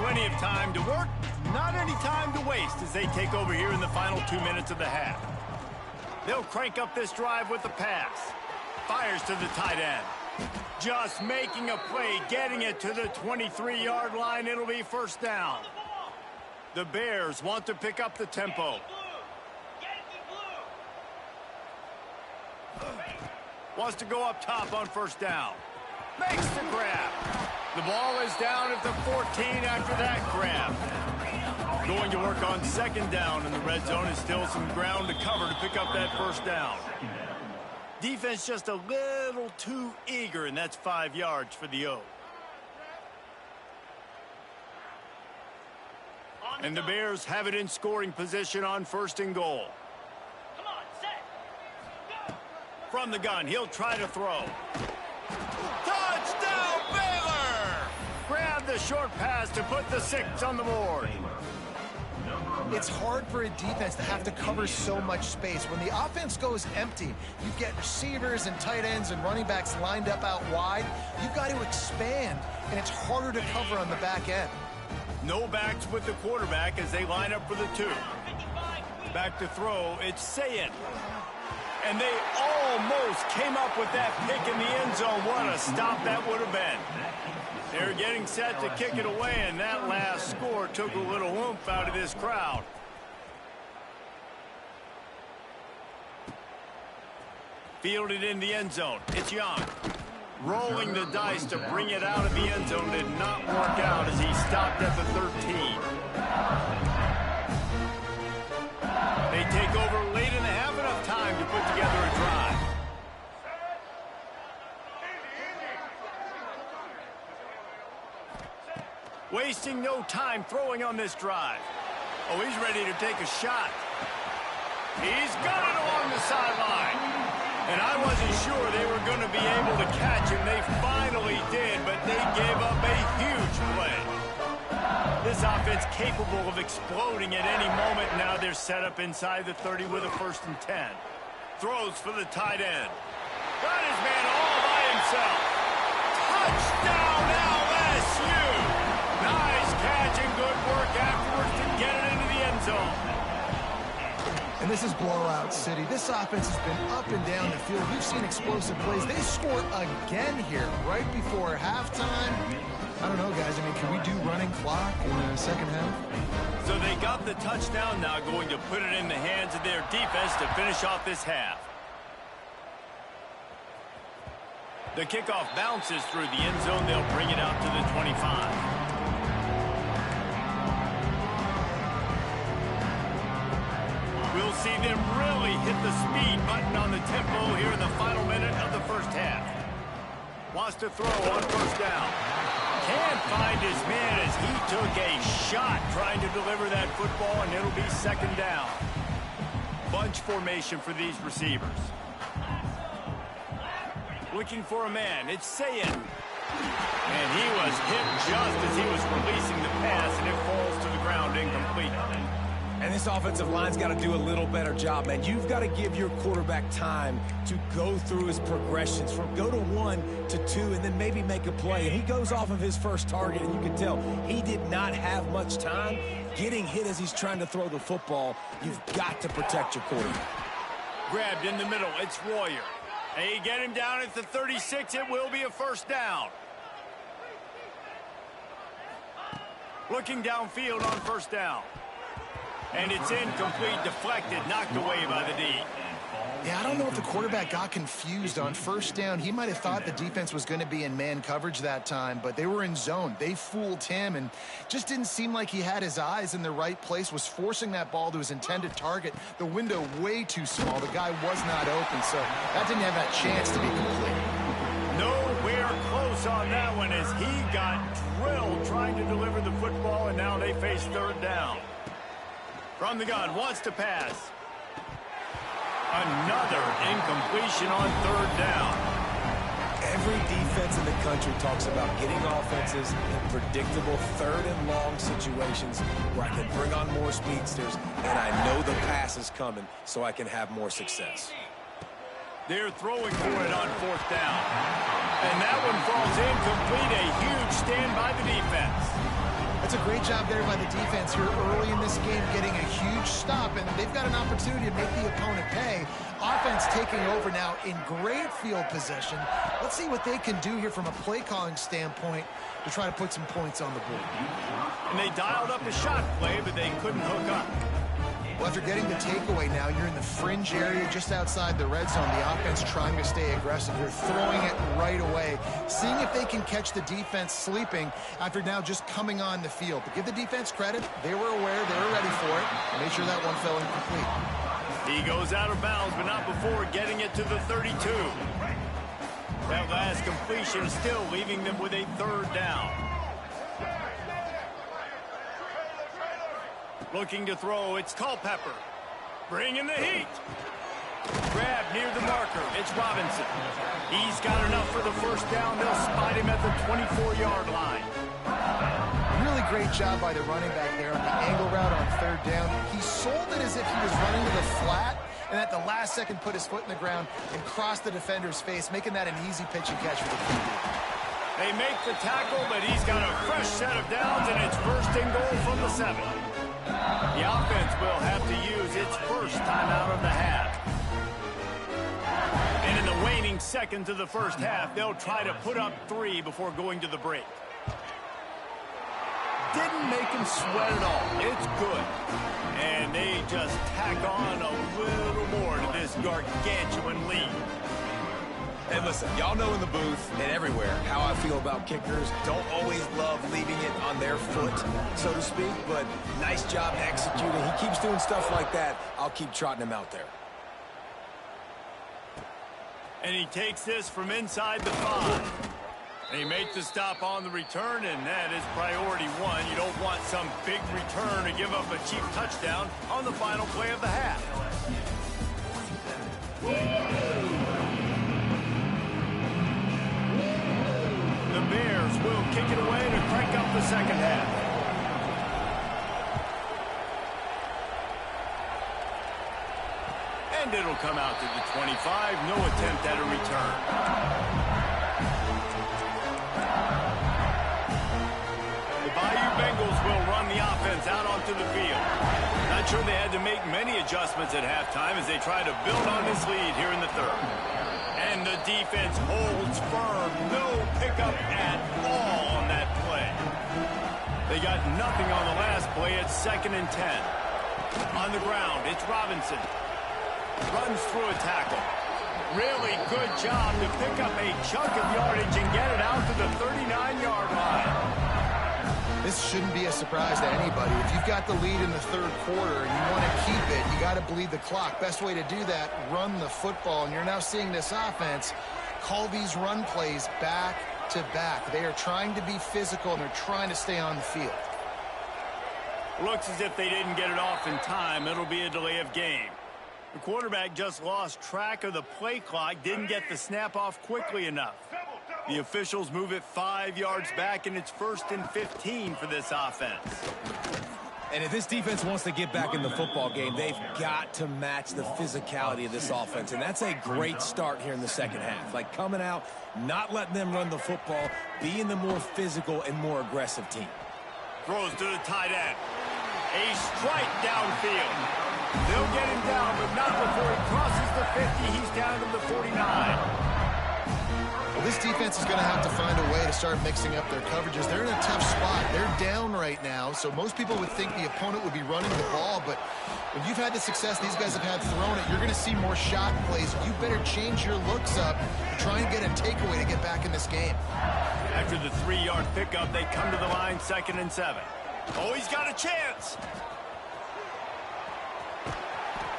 Plenty of time to work, not any time to waste as they take over here in the final 2 minutes of the half. They'll crank up this drive with the pass. Fires to the tight end. Just making a play, getting it to the 23-yard line. It'll be first down. The Bears want to pick up the tempo. Wants to go up top on first down. Makes the grab. The ball is down at the 14 after that grab. Going to work on second down in the red zone. Is still some ground to cover to pick up that first down. Defense just a little too eager, and that's 5 yards for the O. And the Bears have it in scoring position on first and goal. From the gun, he'll try to throw. Touchdown, Baylor! Grab the short pass to put the 6 on the board. It's hard for a defense to have to cover so much space. When the offense goes empty, you get receivers and tight ends and running backs lined up out wide. You've got to expand, and it's harder to cover on the back end. No backs with the quarterback as they line up for the 2. Back to throw, it's Sayin. And they almost came up with that pick in the end zone. What a stop that would have been. They're getting set to kick it away, and that last score took a little oomph out of this crowd. Fielded in the end zone. It's Young. Rolling the dice to bring it out of the end zone did not work out as he stopped at the 13. They take over late in the half, enough time to put together a drive. Wasting no time throwing on this drive. Oh, he's ready to take a shot. He's got it along the sideline. And I wasn't sure they were going to be able to catch him. They finally did, but they gave up a huge play. This offense capable of exploding at any moment. Now they're set up inside the 30 with a 1st and 10. Throws for the tight end. Got his man all by himself. Touchdown LSU. Nice catch and good work afterwards to get it into the end zone. And this is blowout city. This offense has been up and down the field. We've seen explosive plays. They score again here right before halftime. I don't know, guys. I mean, can we do running clock in the second half? So they got the touchdown, now going to put it in the hands of their defense to finish off this half. The kickoff bounces through the end zone. They'll bring it out to the 25. We'll see them really hit the speed button on the tempo here in the final minute of the first half. Wants to throw on 1st down. Can't find his man as he took a shot trying to deliver that football, and it'll be 2nd down. Bunch formation for these receivers. Looking for a man. It's Sayin. And he was hit just as he was releasing the pass, and it falls to the ground incomplete. And this offensive line's got to do a little better job, man. You've got to give your quarterback time to go through his progressions from go to 1 to 2 and then maybe make a play. And he goes off of his first target, and you can tell he did not have much time getting hit as he's trying to throw the football. You've got to protect your quarterback. Grabbed in the middle. It's Royer. They get him down at the 36. It will be a 1st down. Looking downfield on 1st down. And it's incomplete, deflected, knocked away by the D. Yeah, I don't know if the quarterback got confused on 1st down. He might have thought the defense was going to be in man coverage that time, but they were in zone. They fooled him and just didn't seem like he had his eyes in the right place, was forcing that ball to his intended target. The window way too small. The guy was not open, so that didn't have that chance to be complete. Nowhere close on that one as he got drilled trying to deliver the football, and now they face 3rd down. From the gun, wants to pass. Another incompletion on 3rd down. Every defense in the country talks about getting offenses in predictable 3rd and long situations where I can bring on more speedsters and I know the pass is coming so I can have more success. They're throwing for it on 4th down. And that one falls incomplete. A huge stand by the defense. That's a great job there by the defense here early in this game, getting a huge stop, and they've got an opportunity to make the opponent pay. Offense taking over now in great field position. Let's see what they can do here from a play calling standpoint to try to put some points on the board. And they dialed up the shot play, but they couldn't hook up. Well, after getting the takeaway now, you're in the fringe area just outside the red zone. The offense trying to stay aggressive. They're throwing it right away, seeing if they can catch the defense sleeping after now just coming on the field. But give the defense credit. They were aware. They were ready for it. Made sure that one fell incomplete. He goes out of bounds, but not before getting it to the 32. That last completion still leaving them with a 3rd down. Looking to throw, it's Culpepper. Bringing the heat. Grab near the marker, it's Robinson. He's got enough for the 1st down. They'll spot him at the 24-yard line. Really great job by the running back there on the angle route on 3rd down. He sold it as if he was running to the flat, and at the last second put his foot in the ground and crossed the defender's face, making that an easy pitch and catch for the QB. They make the tackle, but he's got a fresh set of downs, and it's 1st and goal from the 7. The offense will have to use its 1st timeout of the half. And in the waning seconds of the 1st half, they'll try to put up 3 before going to the break. Didn't make him sweat at all. It's good. And they just tack on a little more to this gargantuan lead. And listen, y'all know in the booth and everywhere how I feel about kickers. Don't always love leaving it on their foot, so to speak, but nice job executing. He keeps doing stuff like that. I'll keep trotting him out there. And he takes this from inside the 5. They make the stop on the return, and that is priority 1. You don't want some big return to give up a cheap touchdown on the final play of the half. The Bears will kick it away to crank up the second half. And it'll come out to the 25. No attempt at a return. The Bayou Bengals will run the offense out onto the field. Not sure they had to make many adjustments at halftime as they try to build on this lead here in the third. And the defense holds firm. No pickup at all on that play. They got nothing on the last play. It's 2nd and 10. On the ground, it's Robinson. Runs through a tackle. Really good job to pick up a chunk of yardage and get it out to the 39-yard line. This shouldn't be a surprise to anybody. If you've got the lead in the third quarter and you want to keep it, you got to bleed the clock. Best way to do that, run the football. And you're now seeing this offense call these run plays back to back. They are trying to be physical, and they're trying to stay on the field. Looks as if they didn't get it off in time. It'll be a delay of game. The quarterback just lost track of the play clock, didn't get the snap off quickly enough. The officials move it 5 yards back, and it's 1st and 15 for this offense. And if this defense wants to get back in the football game, they've got to match the physicality of this offense. And that's a great start here in the second half. Like coming out, not letting them run the football, being the more physical and more aggressive team. Throws to the tight end. A strike downfield. They'll get him down, but not before he crosses the 50. He's down to the 49. Well, this defense is going to have to find a way to start mixing up their coverages. They're in a tough spot. They're down right now, so most people would think the opponent would be running the ball, but when you've had the success these guys have had throwing it, you're going to see more shot plays. You better change your looks up and try and get a takeaway to get back in this game. After the 3-yard pickup, they come to the line 2nd and 7. Oh, he's got a chance.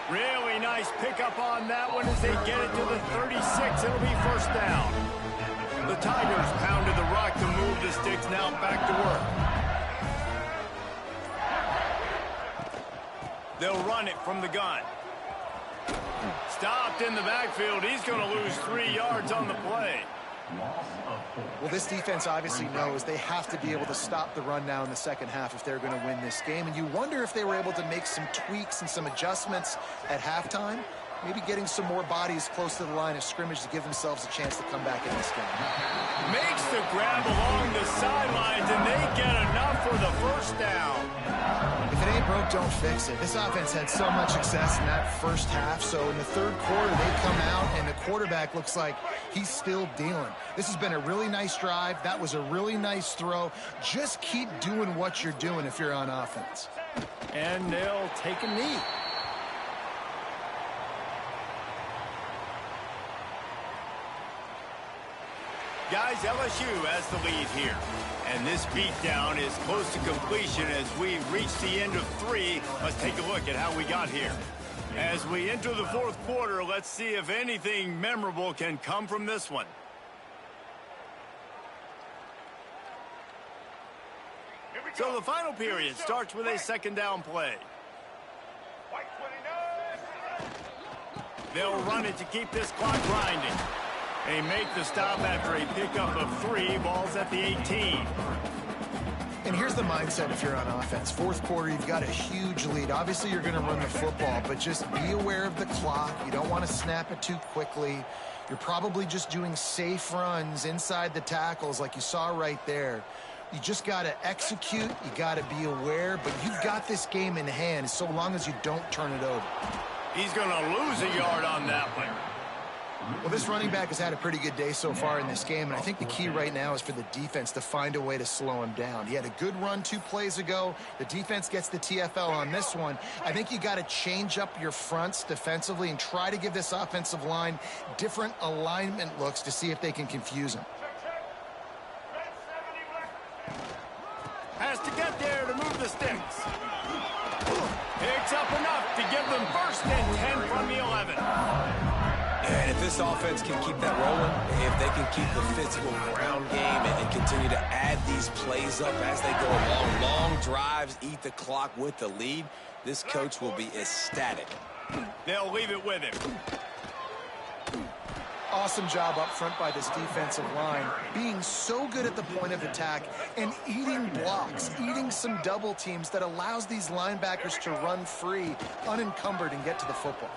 Really nice pickup on that one as they get it to the 36. It'll be 1st down. The Tigers pounded the rock to move the sticks, now back to work. They'll run it from the gun. Stopped in the backfield. He's going to lose 3 yards on the play. Well, this defense obviously knows they have to be able to stop the run now in the second half if they're going to win this game. And you wonder if they were able to make some tweaks and some adjustments at halftime. Maybe getting some more bodies close to the line of scrimmage to give themselves a chance to come back in this game. Makes the grab along the sidelines, and they get enough for the 1st down. If it ain't broke, don't fix it. This offense had so much success in that first half, so in the third quarter, they come out, and the quarterback looks like he's still dealing. This has been a really nice drive. That was a really nice throw. Just keep doing what you're doing if you're on offense. And they'll take a knee. Guys, LSU has the lead here. And this beatdown is close to completion as we reach the end of 3. Let's take a look at how we got here. As we enter the 4th quarter, let's see if anything memorable can come from this one. So the final period starts with a 2nd down play. They'll run it to keep this clock grinding. They make the stop after a pickup of 3. Ball's at the 18. And here's the mindset if you're on offense. 4th quarter, you've got a huge lead. Obviously, you're going to run the football, but just be aware of the clock. You don't want to snap it too quickly. You're probably just doing safe runs inside the tackles like you saw right there. You just got to execute. You got to be aware, but you've got this game in hand so long as you don't turn it over. He's going to lose a yard on that one. Well, this running back has had a pretty good day so far in this game, and I think the key right now is for the defense to find a way to slow him down. He had a good run 2 plays ago. The defense gets the TFL on this one. I think you got to change up your fronts defensively and try to give this offensive line different alignment looks to see if they can confuse him. Has to get there to move the sticks. Picks up enough to give them 1st and 10 from the 11. And if this offense can keep that rolling, if they can keep the physical ground game and continue to add these plays up as they go along, long drives, eat the clock with the lead, this coach will be ecstatic. They'll leave it with him. Awesome job up front by this defensive line, being so good at the point of attack and eating blocks, eating some double teams that allows these linebackers to run free, unencumbered, and get to the football.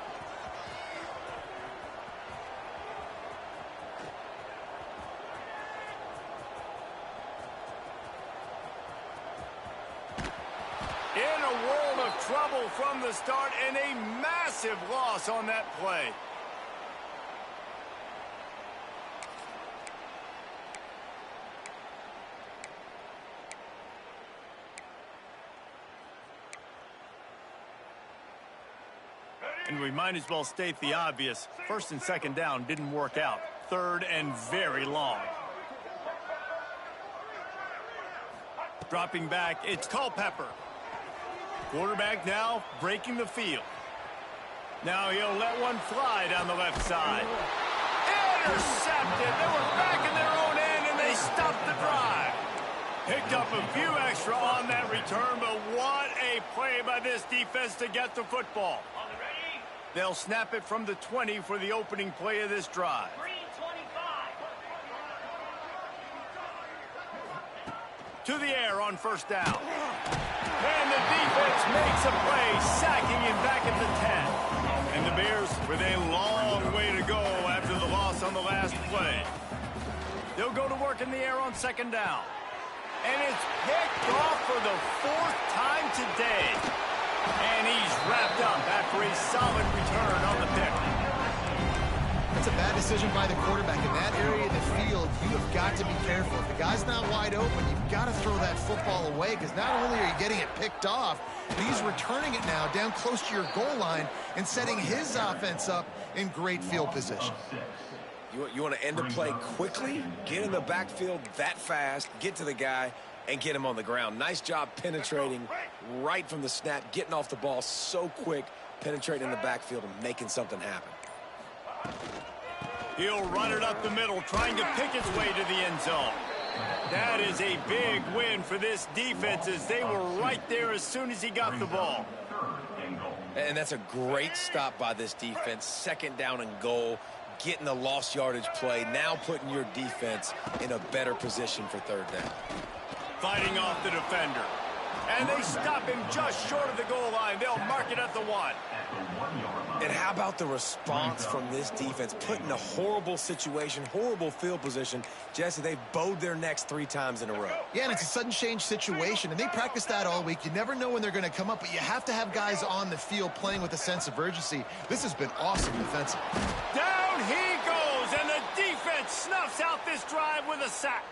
In a world of trouble from the start and a massive loss on that play. And we might as well state the obvious. First and second down didn't work out. Third and very long. Dropping back, it's Culpepper. Quarterback now breaking the field. Now he'll let one fly down the left side. Intercepted. They were back in their own end, and they stopped the drive. Picked up a few extra on that return, but what a play by this defense to get the football. They'll snap it from the 20 for the opening play of this drive. To the air on first down. And the defense makes a play, sacking him back at the 10. And the Bears with a long way to go after the loss on the last play. They'll go to work in the air on second down. And it's picked off for the fourth time today. And he's wrapped up after a solid return on the pick. That's a bad decision by the quarterback. In that area of the field, you have got to be careful. If the guy's not wide open, you've got to throw that football away, because not only are you getting it picked off, but he's returning it now down close to your goal line and setting his offense up in great field position. You want to end a play quickly, get in the backfield that fast, get to the guy, and get him on the ground. Nice job penetrating right from the snap, getting off the ball so quick, penetrating the backfield and making something happen. He'll run it up the middle, trying to pick its way to the end zone. That is a big win for this defense, as they were right there as soon as he got the ball. And that's a great stop by this defense. Second down and goal, getting the lost yardage play, now putting your defense in a better position for third down. Fighting off the defender. And they stop him just short of the goal line. They'll mark it at the 1. And how about the response from this defense? Put in a horrible situation, horrible field position. Jesse, they've bowed their necks 3 times in a row. Yeah, and it's a sudden change situation, and they practice that all week. You never know when they're going to come up, but you have to have guys on the field playing with a sense of urgency. This has been awesome defensively. Down he goes, and the defense snuffs out this drive with a sack.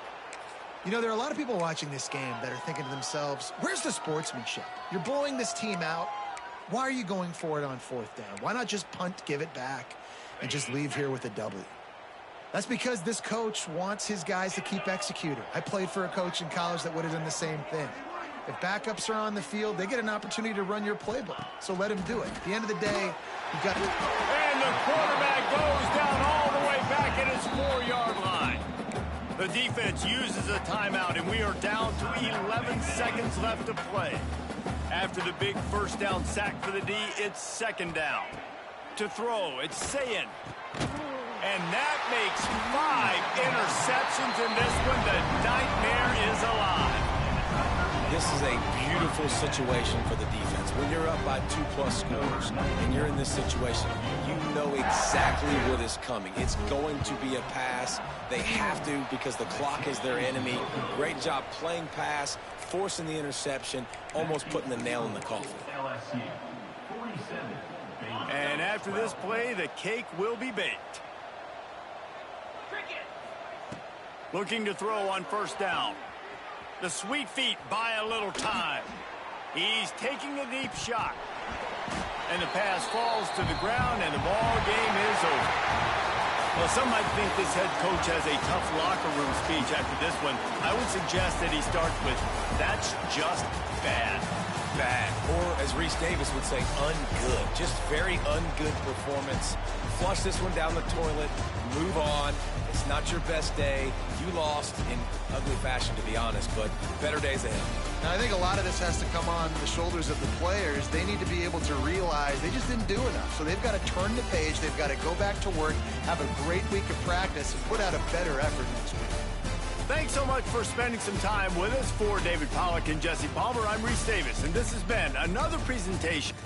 You know, there are a lot of people watching this game that are thinking to themselves, where's the sportsmanship? You're blowing this team out. Why are you going for it on fourth down? Why not just punt, give it back, and just leave here with a W? That's because this coach wants his guys to keep executing. I played for a coach in college that would have done the same thing. If backups are on the field, they get an opportunity to run your playbook. So let him do it. At the end of the day, you've got... And the quarterback goes down all the way back at his 4-yard line. The defense uses a timeout, and we are down to 11 seconds left to play. After the big first down sack for the D, it's second down. To throw, it's Sayin. And that makes 5 interceptions in this one. The nightmare is alive. This is a beautiful situation for the defense. When you're up by 2+ scores and you're in this situation, you know exactly what is coming. It's going to be a pass. They have to, because the clock is their enemy. Great job playing pass, forcing the interception, almost putting the nail in the coffin. And after this play, the cake will be baked. Looking to throw on first down. The sweet feet buy a little time. He's taking a deep shot. And the pass falls to the ground, and the ball game is over. Well, some might think this head coach has a tough locker room speech after this one. I would suggest that he starts with, "That's just bad." bad. Or, as Reese Davis would say, ungood. Just very ungood performance. Flush this one down the toilet. Move on. It's not your best day. You lost in ugly fashion, to be honest, but better days ahead. Now, I think a lot of this has to come on the shoulders of the players. They need to be able to realize they just didn't do enough. So they've got to turn the page. They've got to go back to work, have a great week of practice, and put out a better effort next week. Thanks so much for spending some time with us. For David Pollack and Jesse Palmer, I'm Reese Davis, and this has been another presentation